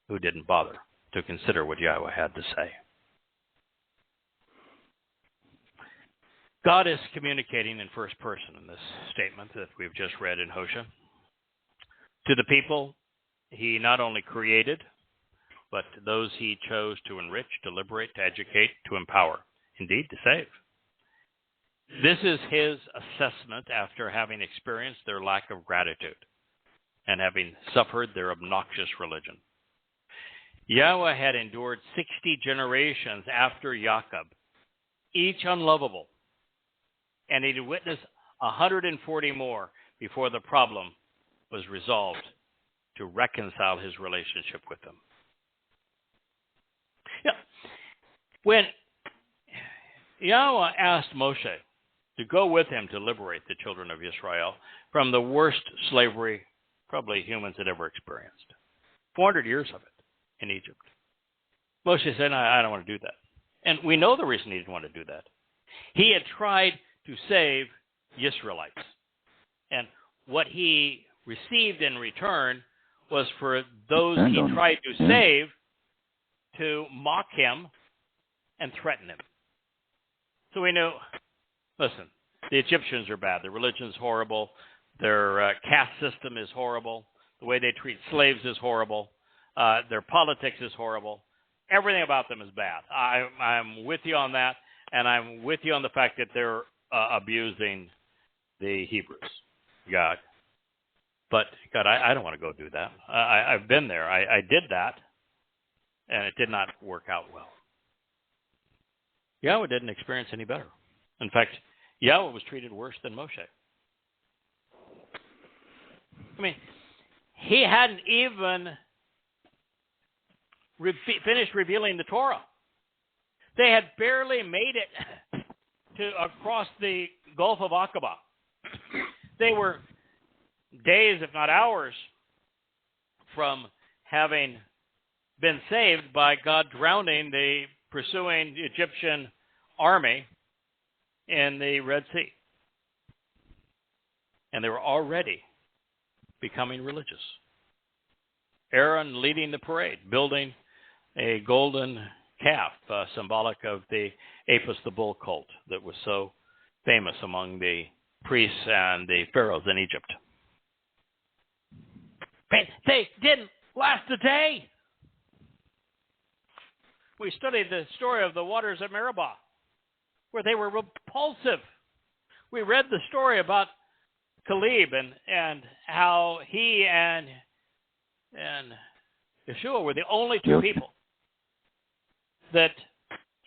who didn't bother to consider what Yahweh had to say. God is communicating in first person in this statement that we've just read in Hosea. To the people he not only created, but those he chose to enrich, to liberate, to educate, to empower, indeed to save. This is his assessment after having experienced their lack of gratitude and having suffered their obnoxious religion. Yahweh had endured 60 generations after Jacob, each unlovable, and he had witnessed 140 more before the problem was resolved to reconcile his relationship with them. When Yahweh asked Moshe to go with him to liberate the children of Israel from the worst slavery probably humans had ever experienced, 400 years of it in Egypt, Moshe said, I don't want to do that. And we know the reason he didn't want to do that. He had tried to save Israelites. And what he received in return was for those he tried to save to mock him and threaten him. So we knew, listen, the Egyptians are bad. Their religion's horrible. Their caste system is horrible. The way they treat slaves is horrible. Their politics is horrible. Everything about them is bad. I'm with you on that, and I'm with you on the fact that they're abusing the Hebrews, God. But, God, I don't want to go do that. I've been there. I did that, and it did not work out well. Yahweh didn't experience any better. In fact, Yahweh was treated worse than Moshe. I mean, he hadn't even finished revealing the Torah. They had barely made it across the Gulf of Aqaba. They were days, if not hours, from having been saved by God drowning the pursuing Egyptian army in the Red Sea. And they were already becoming religious. Aaron leading the parade, building a golden calf, symbolic of the Apis the bull cult that was so famous among the priests and the pharaohs in Egypt. They didn't last a day. We studied the story of the waters at Meribah, where they were repulsive. We read the story about Caleb and how he and Yeshua were the only two people that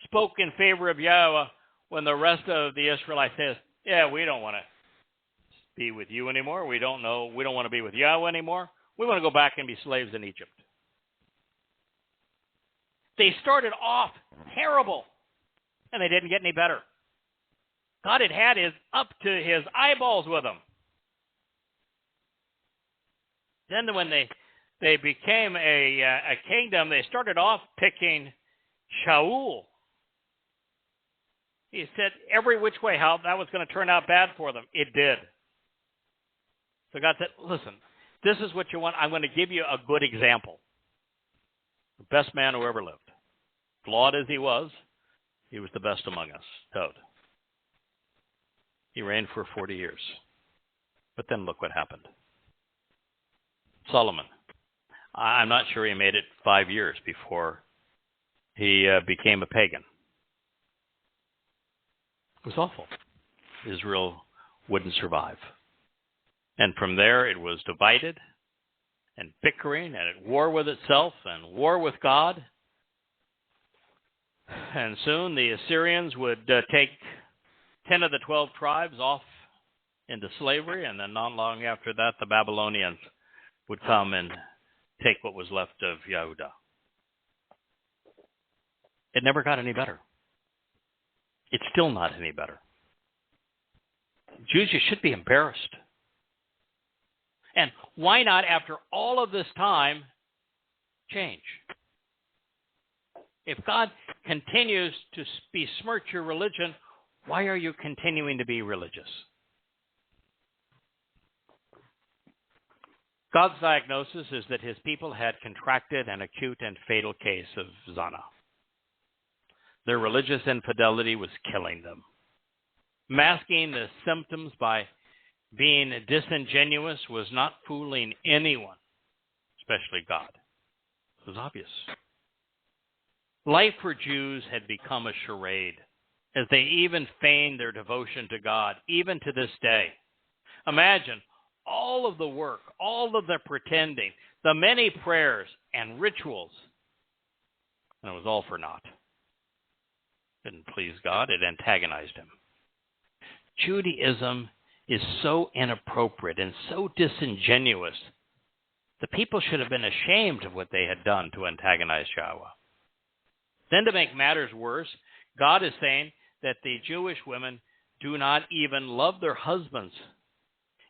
spoke in favor of Yahweh when the rest of the Israelites says, yeah, we don't want to be with you anymore. We don't want to be with Yahweh anymore. We want to go back and be slaves in Egypt. They started off terrible, and they didn't get any better. God had his up to his eyeballs with them. Then when they became a kingdom, they started off picking Shaul. He said every which way how that was going to turn out bad for them. It did. So God said, listen, this is what you want. I'm going to give you a good example. The best man who ever lived. Flawed as he was the best among us. Toad. He reigned for 40 years. But then look what happened. Solomon. I'm not sure he made it 5 years before he became a pagan. It was awful. Israel wouldn't survive. And from there it was divided and bickering and at war with itself and war with God. And soon the Assyrians would take 10 of the 12 tribes off into slavery, and then not long after that the Babylonians would come and take what was left of Yehuda. It never got any better. It's still not any better. Jews, you should be embarrassed. And why not, after all of this time, change? If God continues to besmirch your religion, why are you continuing to be religious? God's diagnosis is that his people had contracted an acute and fatal case of zana. Their religious infidelity was killing them. Masking the symptoms by being disingenuous was not fooling anyone, especially God. It was obvious. Life for Jews had become a charade, as they even feigned their devotion to God, even to this day. Imagine all of the work, all of the pretending, the many prayers and rituals, and it was all for naught. Didn't please God, it antagonized him. Judaism is so inappropriate and so disingenuous. The people should have been ashamed of what they had done to antagonize Yahweh. Then to make matters worse, God is saying that the Jewish women do not even love their husbands.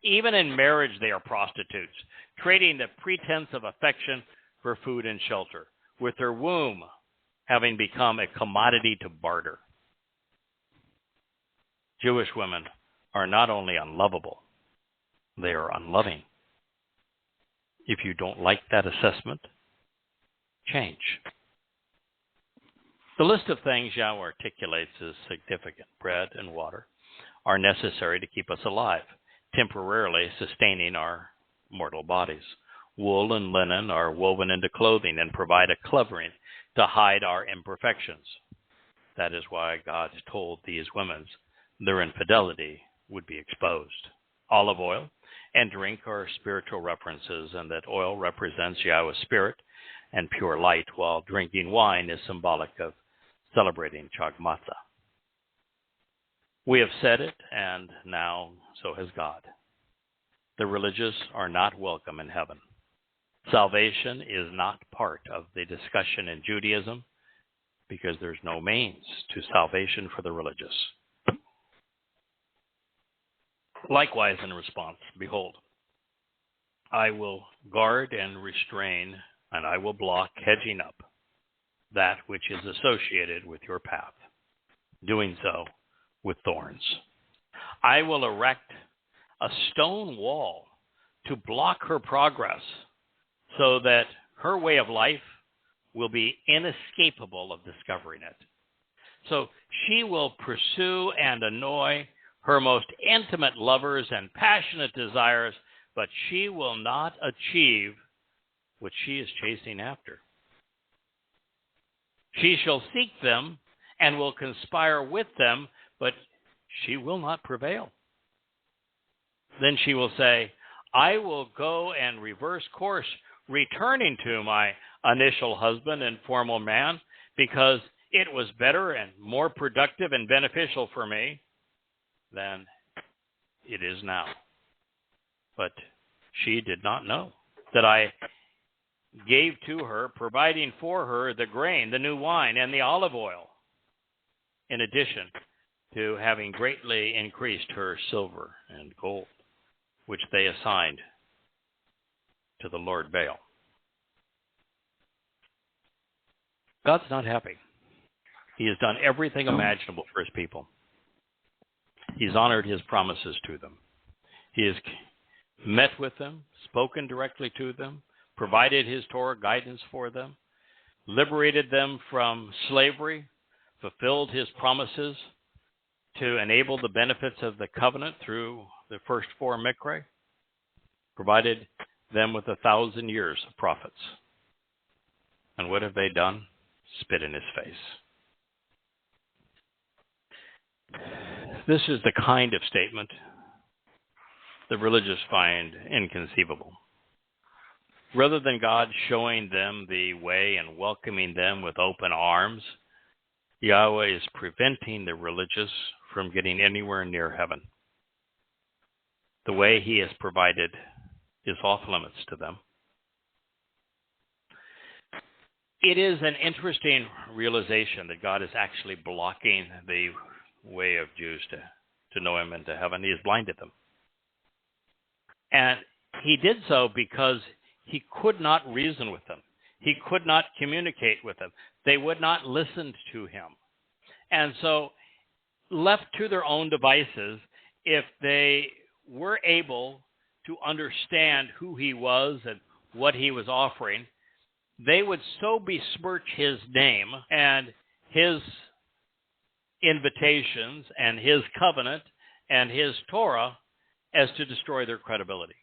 Even in marriage, they are prostitutes, trading the pretense of affection for food and shelter, with their womb having become a commodity to barter. Jewish women are not only unlovable, they are unloving. If you don't like that assessment, change. The list of things Yahweh articulates as significant. Bread and water are necessary to keep us alive, temporarily sustaining our mortal bodies. Wool and linen are woven into clothing and provide a covering to hide our imperfections. That is why God told these women their infidelity would be exposed. Olive oil and drink are spiritual references, and that oil represents Yahweh's spirit and pure light, while drinking wine is symbolic of celebrating Chag Matzah. We have said it, and now so has God. The religious are not welcome in heaven. Salvation is not part of the discussion in Judaism because there's no means to salvation for the religious. Likewise, in response, behold, I will guard and restrain, and I will block, hedging up, that which is associated with your path, doing so with thorns. I will erect a stone wall to block her progress, so that her way of life will be inescapable of discovering it. So she will pursue and annoy her most intimate lovers and passionate desires, but she will not achieve what she is chasing after. She shall seek them and will conspire with them, but she will not prevail. Then she will say, I will go and reverse course, returning to my initial husband and formal man, because it was better and more productive and beneficial for me than it is now. But she did not know that I gave to her, providing for her the grain, the new wine, and the olive oil, in addition to having greatly increased her silver and gold, which they assigned to the Lord Baal. God's not happy. He has done everything imaginable for his people. He's honored his promises to them. He has met with them, spoken directly to them, provided his Torah guidance for them, liberated them from slavery, fulfilled his promises to enable the benefits of the covenant through the first four Mikra, provided them with 1,000 years of prophets. And what have they done? Spit in his face. This is the kind of statement the religious find inconceivable. Rather than God showing them the way and welcoming them with open arms, Yahweh is preventing the religious from getting anywhere near heaven. The way he has provided is off limits to them. It is an interesting realization that God is actually blocking the way of Jews to know him and to heaven. He has blinded them. And he did so because he could not reason with them. He could not communicate with them. They would not listen to him. And so, left to their own devices, if they were able to understand who he was and what he was offering, they would so besmirch his name and his invitations and his covenant and his Torah as to destroy their credibility.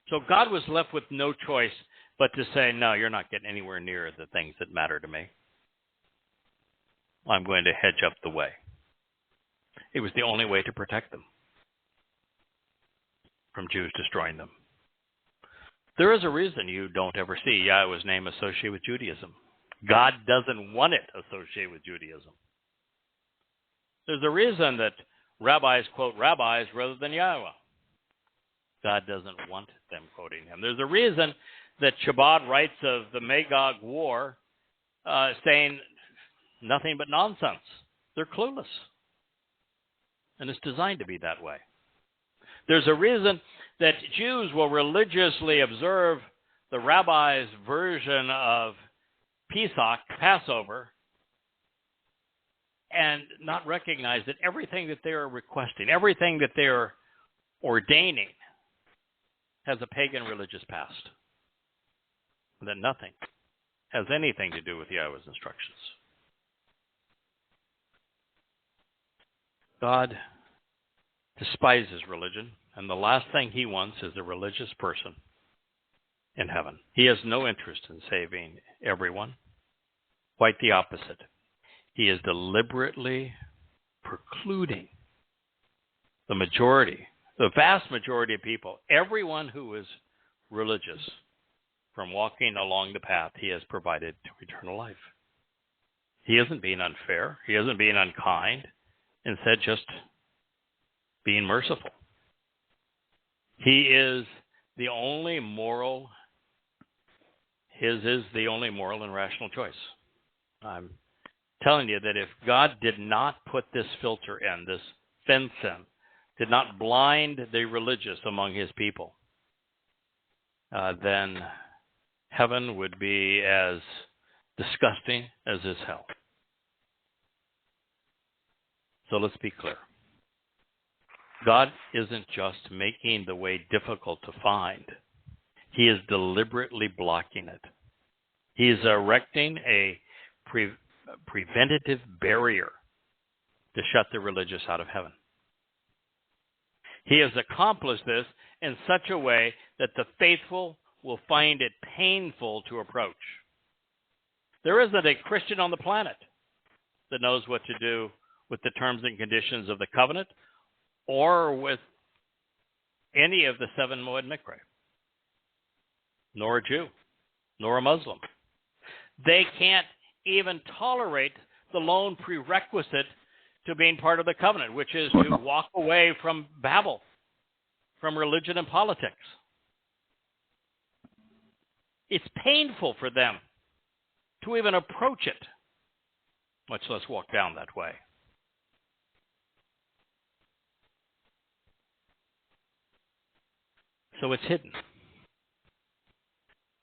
So God was left with no choice but to say, no, you're not getting anywhere near the things that matter to me. I'm going to hedge up the way. It was the only way to protect them from Jews destroying them. There is a reason you don't ever see Yahweh's name associated with Judaism. God doesn't want it associated with Judaism. There's a reason that rabbis quote rabbis rather than Yahweh. God doesn't want them quoting him. There's a reason that Shabat writes of the Magog War saying nothing but nonsense. They're clueless. And it's designed to be that way. There's a reason that Jews will religiously observe the rabbi's version of Pesach, Passover, and not recognize that everything that they are requesting, everything that they are ordaining, has a pagan religious past. That nothing has anything to do with Yahweh's instructions. God despises religion, and the last thing he wants is a religious person in heaven. He has no interest in saving everyone. Quite the opposite. He is deliberately precluding the majority, the vast majority of people, everyone who is religious, from walking along the path he has provided to eternal life. He isn't being unfair. He isn't being unkind. Instead, just being merciful. He is the only moral, his is the only moral and rational choice. I'm telling you that if God did not put this filter in, this fence in, did not blind the religious among his people, then heaven would be as disgusting as is hell. So let's be clear. God isn't just making the way difficult to find. He is deliberately blocking it. He is erecting a preventative barrier to shut the religious out of heaven. He has accomplished this in such a way that the faithful will find it painful to approach. There isn't a Christian on the planet that knows what to do with the terms and conditions of the covenant or with any of the 7 Moed Mikra, nor a Jew, nor a Muslim. They can't even tolerate the lone prerequisite to being part of the covenant, which is to walk away from Babel, from religion and politics. It's painful for them to even approach it, much less walk down that way. So it's hidden.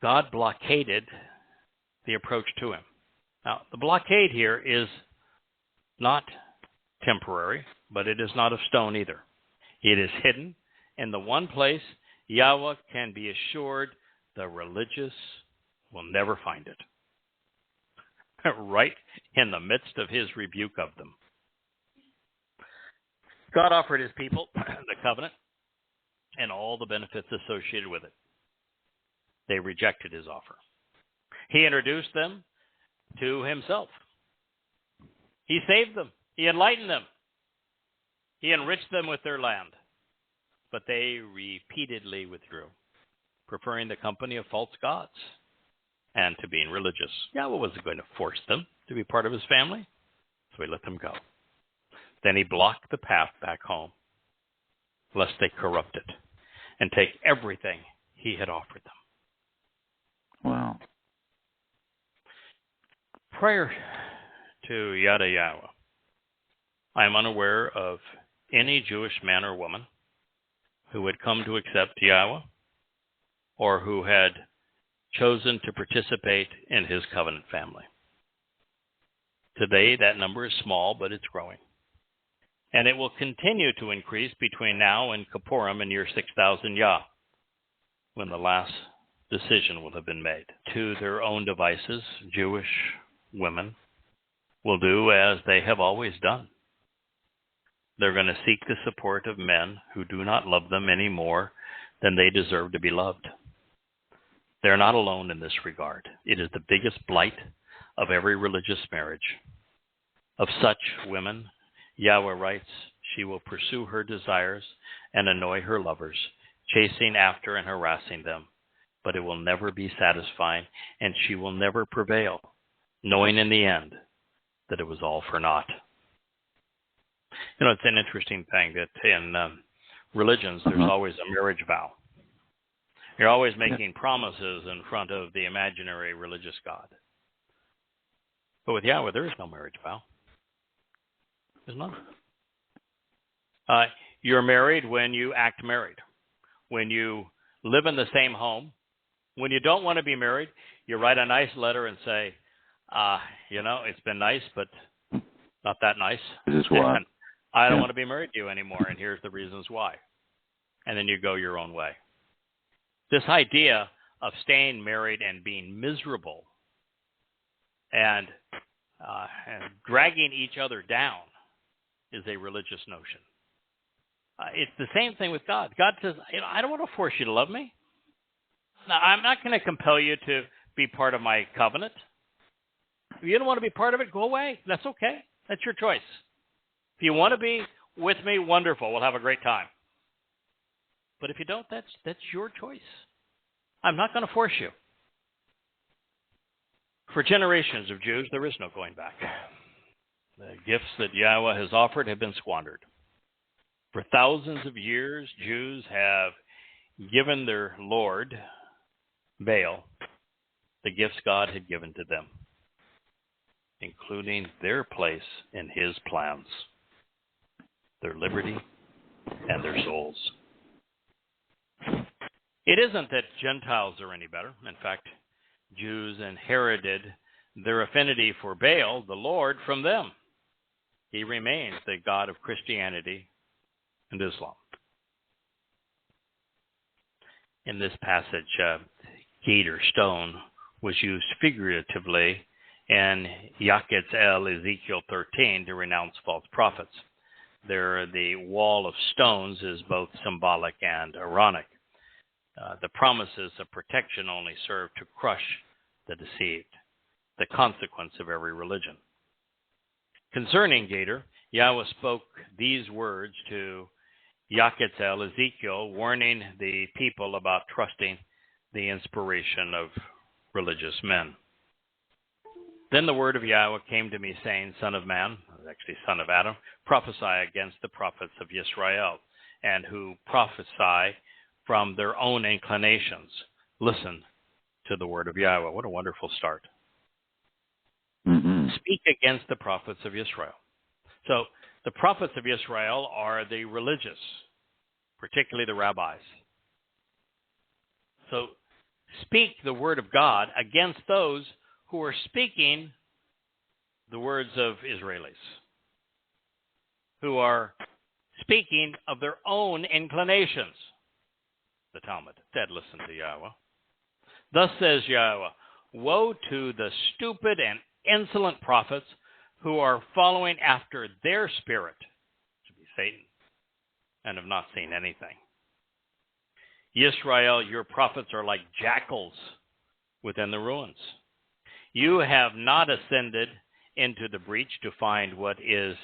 God blockaded the approach to him. Now, the blockade here is not temporary, but it is not of stone either. It is hidden in the one place Yahweh can be assured the religious will never find it. Right in the midst of his rebuke of them. God offered his people the covenant and all the benefits associated with it. They rejected his offer. He introduced them to himself. He saved them. He enlightened them. He enriched them with their land. But they repeatedly withdrew, preferring the company of false gods and to being religious. Yahweh wasn't going to force them to be part of his family, so he let them go. Then he blocked the path back home, lest they corrupt it and take everything he had offered them. Wow. Prior to Yada Yahowah, I am unaware of any Jewish man or woman who had come to accept Yahweh or who had chosen to participate in his covenant family. Today, that number is small, but it's growing. And it will continue to increase between now and Kippurim in year 6000 Yah, when the last decision will have been made. To their own devices, Jewish women will do as they have always done. They're going to seek the support of men who do not love them any more than they deserve to be loved. They're not alone in this regard. It is the biggest blight of every religious marriage. Of such women, Yahweh writes, she will pursue her desires and annoy her lovers, chasing after and harassing them. But it will never be satisfying, and she will never prevail, knowing in the end that it was all for naught. You know, it's an interesting thing that in religions, there's always a marriage vow. You're always making promises in front of the imaginary religious God. But with Yahweh, there is no marriage vow. There's none. You're married when you act married. When you live in the same home. When you don't want to be married, you write a nice letter and say, it's been nice, but not that nice. This is why. I don't want to be married to you anymore, and here's the reasons why. And then you go your own way. This idea of staying married and being miserable and dragging each other down is a religious notion. It's the same thing with God. God says, I don't want to force you to love me. Now, I'm not going to compel you to be part of my covenant. If you don't want to be part of it, go away. That's okay. That's your choice. If you want to be with me, wonderful. We'll have a great time. But if you don't, that's your choice. I'm not going to force you. For generations of Jews, there is no going back. The gifts that Yahweh has offered have been squandered. For thousands of years, Jews have given their Lord, Baal, the gifts God had given to them, including their place in his plans, their liberty, and their souls. It isn't that Gentiles are any better. In fact, Jews inherited their affinity for Baal, the Lord, from them. He remains the God of Christianity and Islam. In this passage, gate or stone was used figuratively in Ezekiel 13 to renounce false prophets. There, the wall of stones is both symbolic and ironic. The promises of protection only serve to crush the deceived, the consequence of every religion. Concerning Gator, Yahweh spoke these words to Ezekiel, warning the people about trusting the inspiration of religious men. Then the word of Yahweh came to me, saying, Son of man, actually son of Adam, prophesy against the prophets of Israel, and who prophesy from their own inclinations. Listen to the word of Yahweh. What a wonderful start. Mm-hmm. Speak against the prophets of Israel. So the prophets of Israel are the religious, particularly the rabbis. So speak the word of God against those who are speaking the words of Israelis, who are speaking of their own inclinations. The Talmud said, listen to Yahweh. Thus says Yahweh, woe to the stupid and insolent prophets who are following after their spirit, to be Satan, and have not seen anything. Israel, your prophets are like jackals within the ruins. You have not ascended into the breach to find what is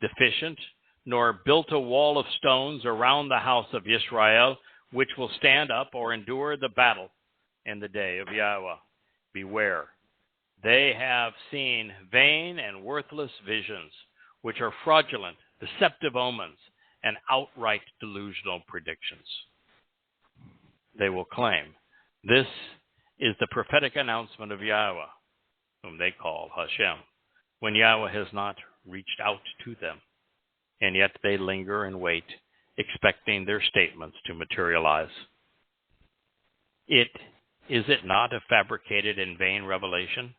deficient, nor built a wall of stones around the house of Israel, which will stand up or endure the battle in the day of Yahweh. Beware. They have seen vain and worthless visions, which are fraudulent, deceptive omens, and outright delusional predictions. They will claim, this is the prophetic announcement of Yahweh, whom they call Hashem, when Yahweh has not reached out to them. And yet they linger and wait, expecting their statements to materialize. Is it not a fabricated and vain revelation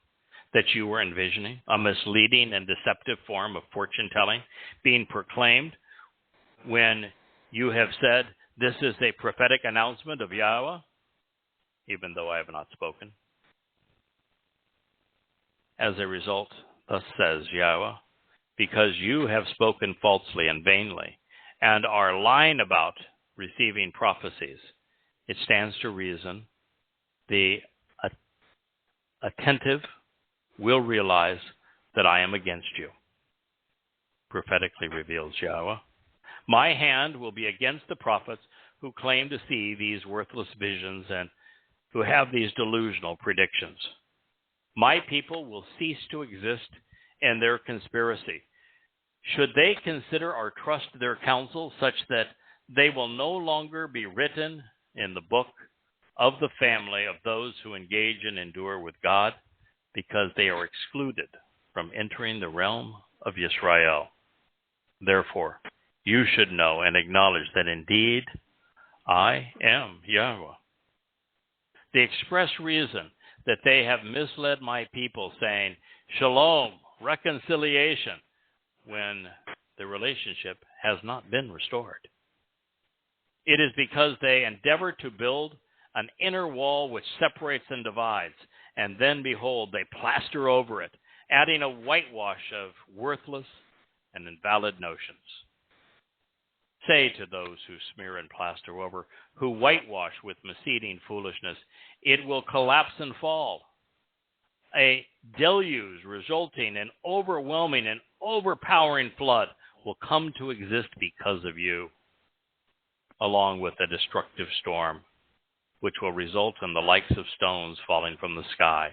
that you were envisioning, a misleading and deceptive form of fortune-telling being proclaimed when you have said, this is a prophetic announcement of Yahweh, even though I have not spoken? As a result, thus says Yahweh, because you have spoken falsely and vainly, and are lying about receiving prophecies, it stands to reason the attentive will realize that I am against you. Prophetically reveals Yahweh. My hand will be against the prophets who claim to see these worthless visions and who have these delusional predictions. My people will cease to exist in their conspiracy. Should they consider or trust their counsel such that they will no longer be written in the book of the family of those who engage and endure with God, because they are excluded from entering the realm of Israel. Therefore, you should know and acknowledge that indeed I am Yahweh. The express reason that they have misled my people, saying, Shalom, reconciliation, when the relationship has not been restored. It is because they endeavor to build an inner wall which separates and divides, and then, behold, they plaster over it, adding a whitewash of worthless and invalid notions. Say to those who smear and plaster over, who whitewash with misleading foolishness, it will collapse and fall. A deluge resulting in overwhelming and overpowering flood will come to exist because of you, along with a destructive storm, which will result in the likes of stones falling from the sky,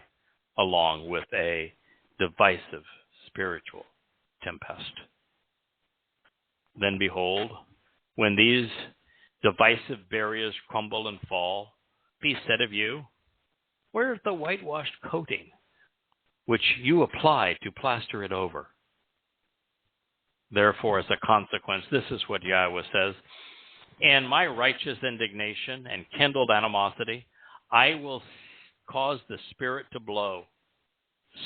along with a divisive spiritual tempest. Then behold, when these divisive barriers crumble and fall, be said of you, where is the whitewashed coating which you apply to plaster it over? Therefore, as a consequence, this is what Yahweh says, in my righteous indignation and kindled animosity, I will cause the Spirit to blow,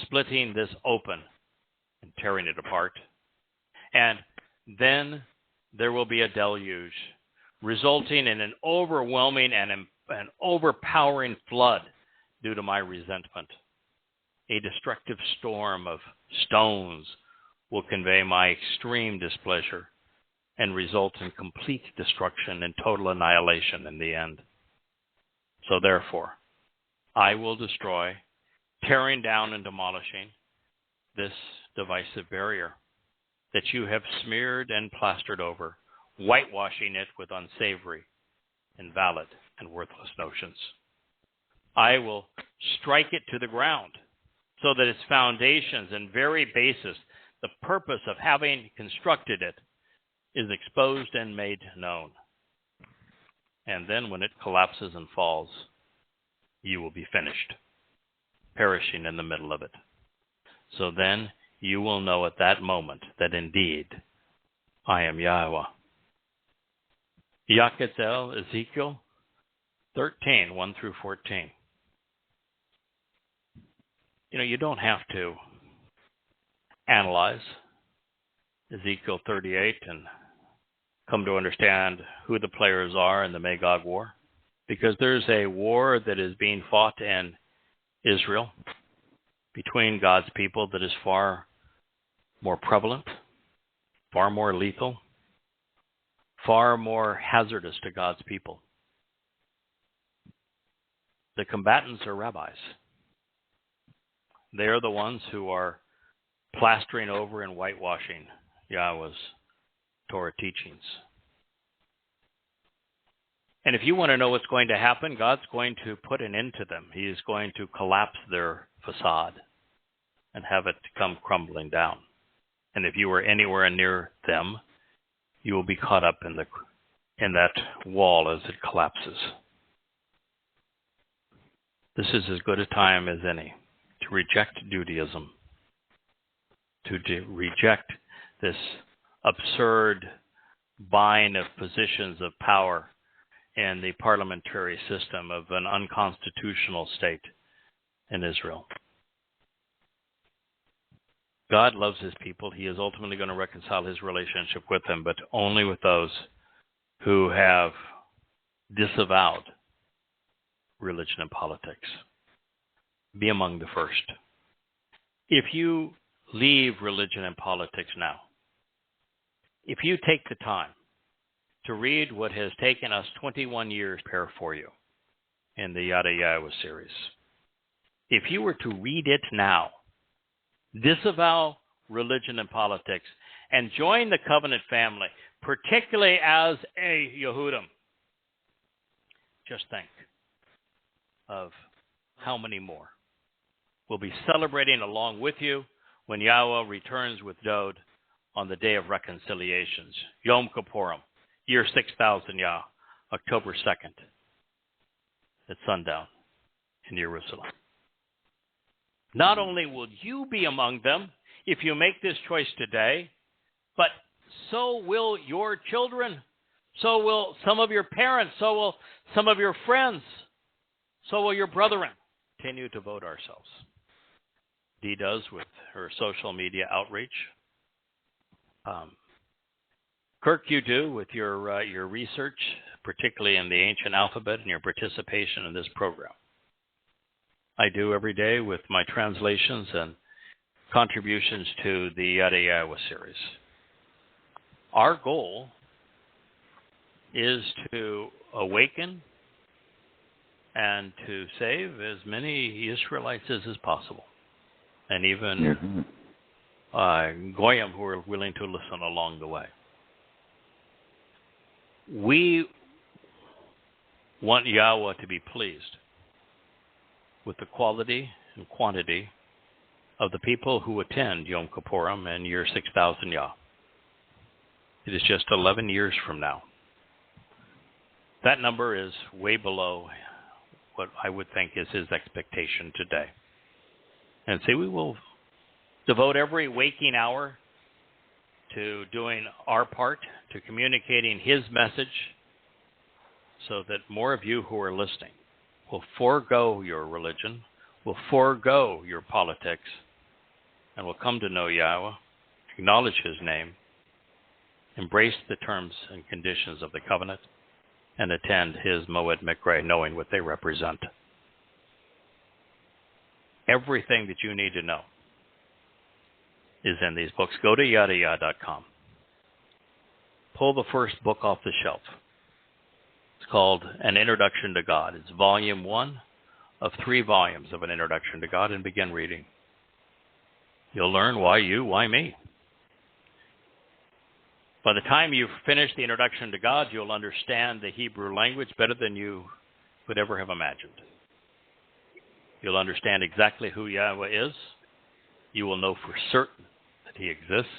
splitting this open and tearing it apart. And then there will be a deluge, resulting in an overwhelming and an overpowering flood due to my resentment. A destructive storm of stones will convey my extreme displeasure and result in complete destruction and total annihilation in the end. So therefore, I will destroy, tearing down and demolishing this divisive barrier that you have smeared and plastered over, whitewashing it with unsavory, invalid, and worthless notions. I will strike it to the ground so that its foundations and very basis, the purpose of having constructed it, is exposed and made known. And then when it collapses and falls, you will be finished, perishing in the middle of it. So then you will know at that moment that indeed I am Yahweh. Yaketzel, Ezekiel 13, 1 through 14. You don't have to analyze Ezekiel 38 and come to understand who the players are in the Magog War, because there's a war that is being fought in Israel between God's people that is far more prevalent, far more lethal, far more hazardous to God's people. The combatants are rabbis. They are the ones who are plastering over and whitewashing Yahweh's Torah teachings. And if you want to know what's going to happen, God's going to put an end to them. He is going to collapse their facade and have it come crumbling down. And if you are anywhere near them, you will be caught up in that wall as it collapses. This is as good a time as any to reject Judaism, to reject this absurd buying of positions of power in the parliamentary system of an unconstitutional state in Israel. God loves his people. He is ultimately going to reconcile his relationship with them, but only with those who have disavowed religion and politics. Be among the first. If you leave religion and politics now, if you take the time to read what has taken us 21 years to prepare for you in the Yada Yahowah series, if you were to read it now, disavow religion and politics, and join the covenant family, particularly as a Yehudim, just think of how many more will be celebrating along with you when Yahweh returns with Dod on the day of reconciliations, Yom Kippurim, year 6000 Yah, October 2nd, at sundown in Jerusalem. Not only will you be among them if you make this choice today, but so will your children, so will some of your parents, so will some of your friends, so will your brethren. Continue to vote ourselves. Dee does with her social media outreach. Kirk, you do with your research, particularly in the ancient alphabet and your participation in this program. I do every day with my translations and contributions to the Yada Yahowah series. Our goal is to awaken and to save as many Israelites as possible, and even Goyim who are willing to listen along the way. We want Yahweh to be pleased with the quality and quantity of the people who attend Yom Kippurim in year 6000 Yah. It is just 11 years from now. That number is way below what I would think is his expectation today. And so we will devote every waking hour to doing our part, to communicating his message, so that more of you who are listening will forego your religion, will forego your politics, and will come to know Yahweh, acknowledge his name, embrace the terms and conditions of the covenant, and attend his Moed Mikre, knowing what they represent. Everything that you need to know is in these books. Go to yadayah.com. Pull the first book off the shelf. It's called An Introduction to God. It's volume 1 of 3 volumes of An Introduction to God, and begin reading. You'll learn why you, why me. By the time you've finished the Introduction to God, you'll understand the Hebrew language better than you could ever have imagined. You'll understand exactly who Yahweh is. You will know for certain that he exists.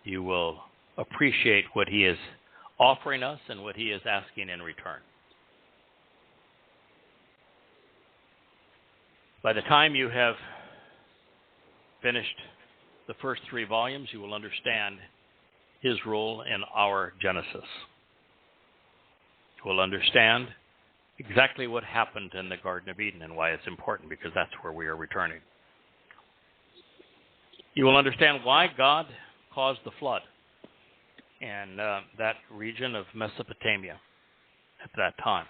You will appreciate what he is offering us and what he is asking in return. By the time you have finished the first 3 volumes, you will understand his role in our Genesis. You will understand exactly what happened in the Garden of Eden and why it's important, because that's where we are returning. You will understand why God caused the flood in that region of Mesopotamia at that time.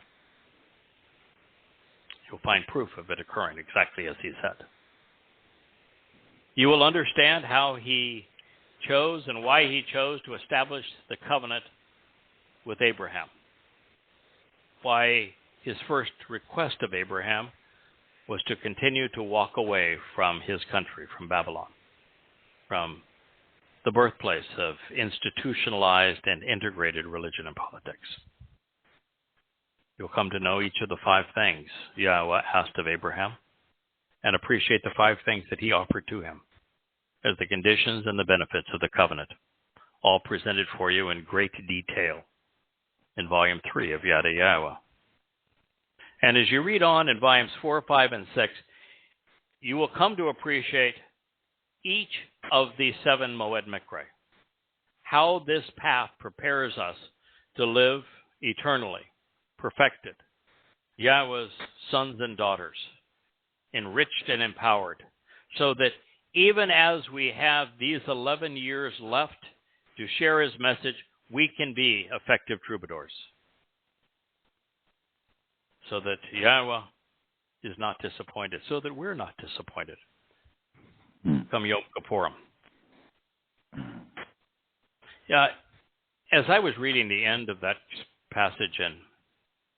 You'll find proof of it occurring exactly as he said. You will understand how he chose and why he chose to establish the covenant with Abraham. Why his first request of Abraham was to continue to walk away from his country, from Babylon, from the birthplace of institutionalized and integrated religion and politics. You'll come to know each of the 5 things Yahweh asked of Abraham and appreciate the 5 things that he offered to him as the conditions and the benefits of the covenant, all presented for you in great detail in Volume 3 of Yada Yahowah. And as you read on in Volumes 4, 5, and 6, you will come to appreciate each of the 7 Moed Mikre, how this path prepares us to live eternally, perfected, Yahweh's sons and daughters, enriched and empowered, so that even as we have these 11 years left to share his message, we can be effective troubadours, so that Yahweh is not disappointed, so that we're not disappointed. Come Yom Kippurim. Yeah, as I was reading the end of that passage in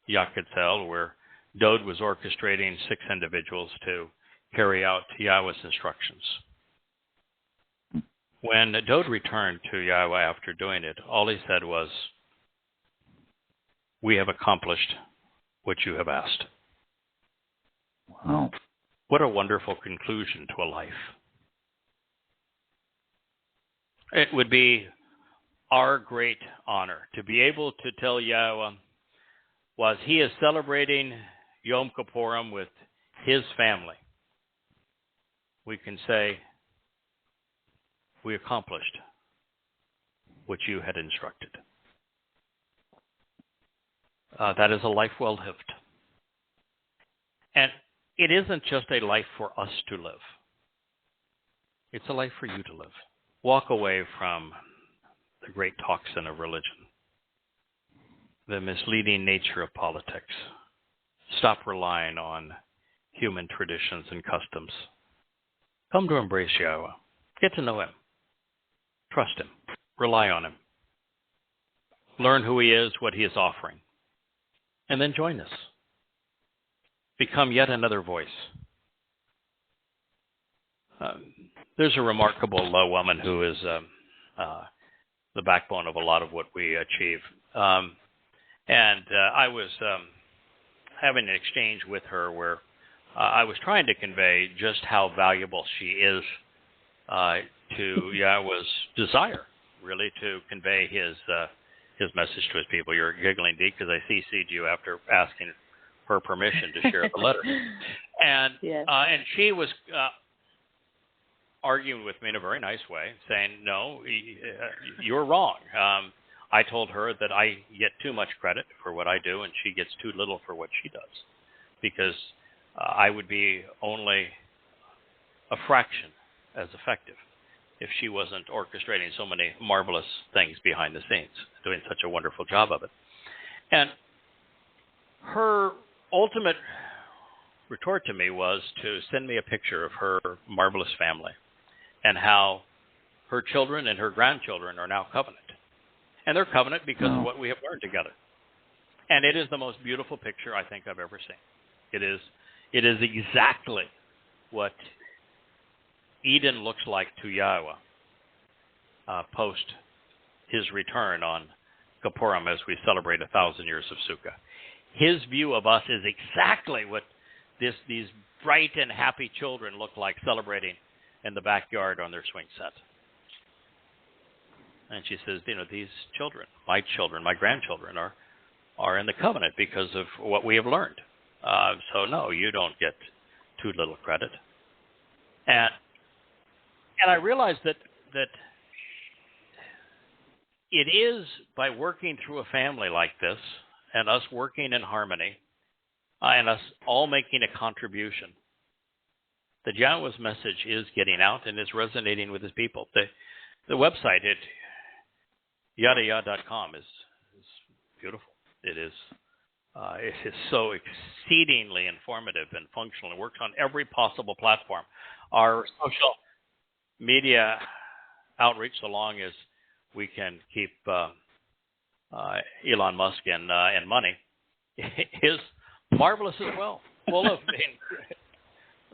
Yaquetzal, where Dode was orchestrating 6 individuals to carry out Yahweh's instructions. When Dode returned to Yahweh after doing it, all he said was, "We have accomplished what you have asked." Wow. What a wonderful conclusion to a life. It would be our great honor to be able to tell Yahweh, while he is celebrating Yom Kippurim with his family, we can say, we accomplished what you had instructed. That is a life well lived. And it isn't just a life for us to live. It's a life for you to live. Walk away from the great toxin of religion, the misleading nature of politics. Stop relying on human traditions and customs. Come to embrace Yahweh. Get to know him. Trust him. Rely on him. Learn who he is, what he is offering. And then join us. Become yet another voice. There's a remarkable woman who is the backbone of a lot of what we achieve. And I was having an exchange with her where I was trying to convey just how valuable she is to Yahweh's desire, really, to convey his message to his people. You're giggling, Dee, because I CC'd you after asking her permission to share the letter. And Yes. And she was arguing with me in a very nice way, saying, no, you're wrong. I told her that I get too much credit for what I do, and she gets too little for what she does, because I would be only a fraction as effective if she wasn't orchestrating so many marvelous things behind the scenes, doing such a wonderful job of it. And her ultimate retort to me was to send me a picture of her marvelous family and how her children and her grandchildren are now covenant. And they're covenant because of what we have learned together. And it is the most beautiful picture I think I've ever seen. It is exactly what Eden looks like to Yahowah post his return on Kippurim as we celebrate 1,000 years of sukkah. His view of us is exactly what these bright and happy children look like celebrating in the backyard on their swing set. And she says, these children, my grandchildren are in the covenant because of what we have learned. So no, you don't get too little credit. And I realized that it is by working through a family like this and us working in harmony and us all making a contribution that Yahowah's message is getting out and is resonating with his people. The website at yadayah.com is beautiful. It is so exceedingly informative and functional. It works on every possible platform. Our social media outreach, so long as we can keep Elon Musk and money, is marvelous as well, full of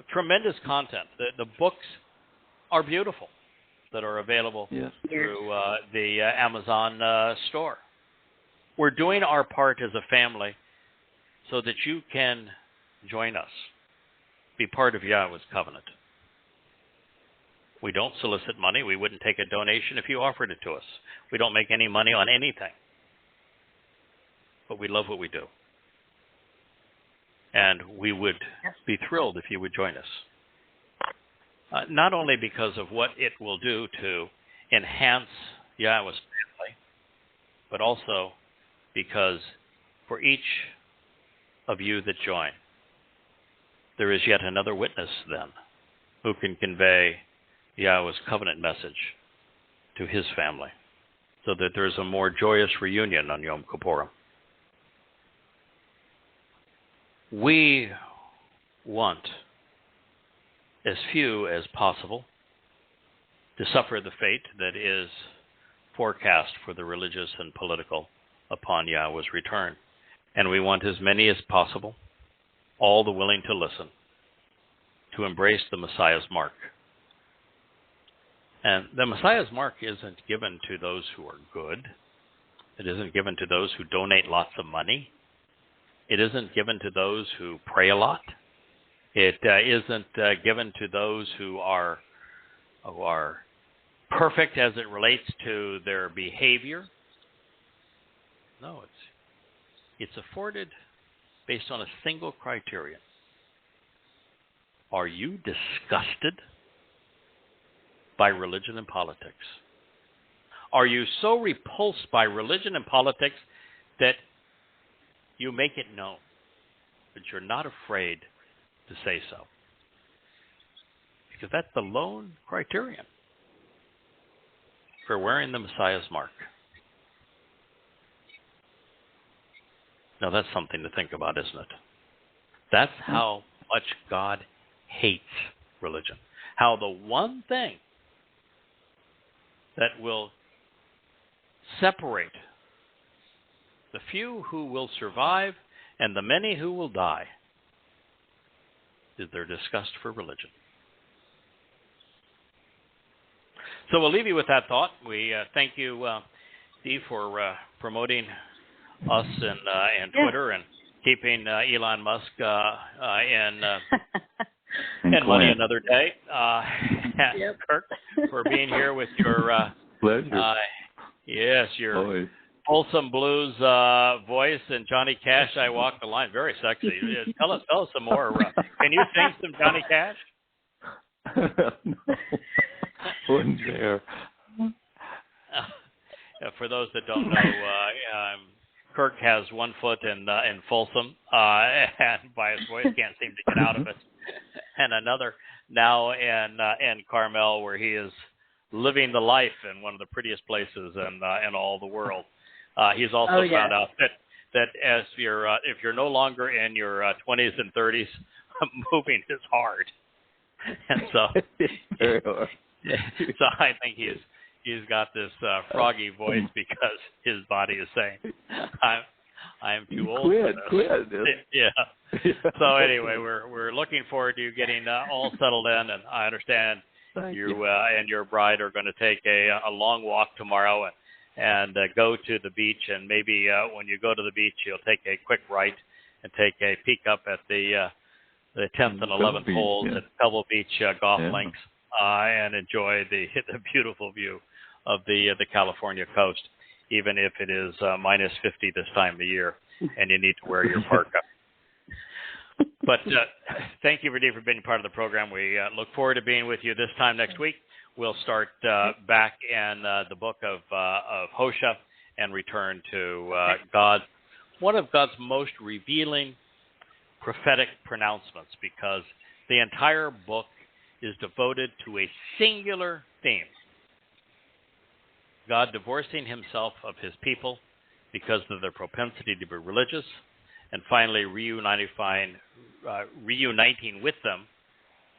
tremendous content. The books are beautiful that are available through the Amazon store. We're doing our part as a family so that you can join us, be part of Yahowah's covenant. We don't solicit money. We wouldn't take a donation if you offered it to us. We don't make any money on anything. But we love what we do. And we would be thrilled if you would join us. Not only because of what it will do to enhance Yahowah's family, but also because for each of you that join, there is yet another witness then who can convey Yahowah's covenant message to his family so that there's a more joyous reunion on Yom Kippurim. We want as few as possible to suffer the fate that is forecast for the religious and political upon Yahowah's return. And we want as many as possible, all the willing to listen, to embrace the Messiah's mark. And the Messiah's mark isn't given to those who are good. It isn't given to those who donate lots of money. It isn't given to those who pray a lot. It isn't given to those who are perfect as it relates to their behavior. No, it's afforded based on a single criterion. Are you disgusted by religion and politics? Are you so repulsed by religion and politics that you make it known, but you're not afraid to say so? Because that's the lone criterion for wearing the Messiah's mark. Now that's something to think about, isn't it? That's how much God hates religion. How the one thing that will separate the few who will survive and the many who will die is their disgust for religion. So we'll leave you with that thought. We thank you, Steve, for promoting us and Twitter and keeping Elon Musk in money another day. Kirk, for being here with your pleasure. Yes, your wholesome blues voice, and Johnny Cash, I Walk the Line. Very sexy. Tell us some more. Can you sing some Johnny Cash? No, wouldn't dare. For those that don't know, Kirk has 1 foot in Folsom, and by his voice can't seem to get out of it, and another now in Carmel, where he is living the life in one of the prettiest places in all the world. He's also found out that if you're no longer in your 20s and 30s, moving is hard, and so Very hard. so I think he's got this froggy voice because his body is saying, I'm too old for this. Quit. Yeah. So anyway, we're looking forward to you getting all settled in, and I understand you and your bride are going to take a long walk tomorrow and go to the beach, and maybe when you go to the beach, you'll take a quick right and take a peek up at the 10th and 11th holes at Pebble Beach golf links and enjoy the beautiful view of the California coast, even if it is minus 50 this time of the year and you need to wear your parka. But thank you, Rudy, for being part of the program. We look forward to being with you this time next week. We'll start back in the book of Hosea and return to one of God's most revealing prophetic pronouncements, because the entire book is devoted to a singular theme: God divorcing himself of his people because of their propensity to be religious, and finally reuniting with them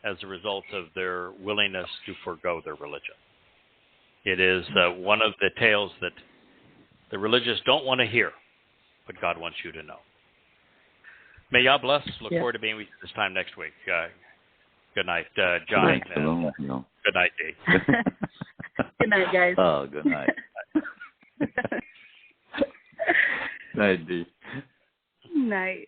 as a result of their willingness to forgo their religion. It is one of the tales that the religious don't want to hear, but God wants you to know. May God bless. Look forward to being with you this time next week. Good night, Johnny. Good night, Dee. Good night, guys. Oh, good night. Night, Dee. Night.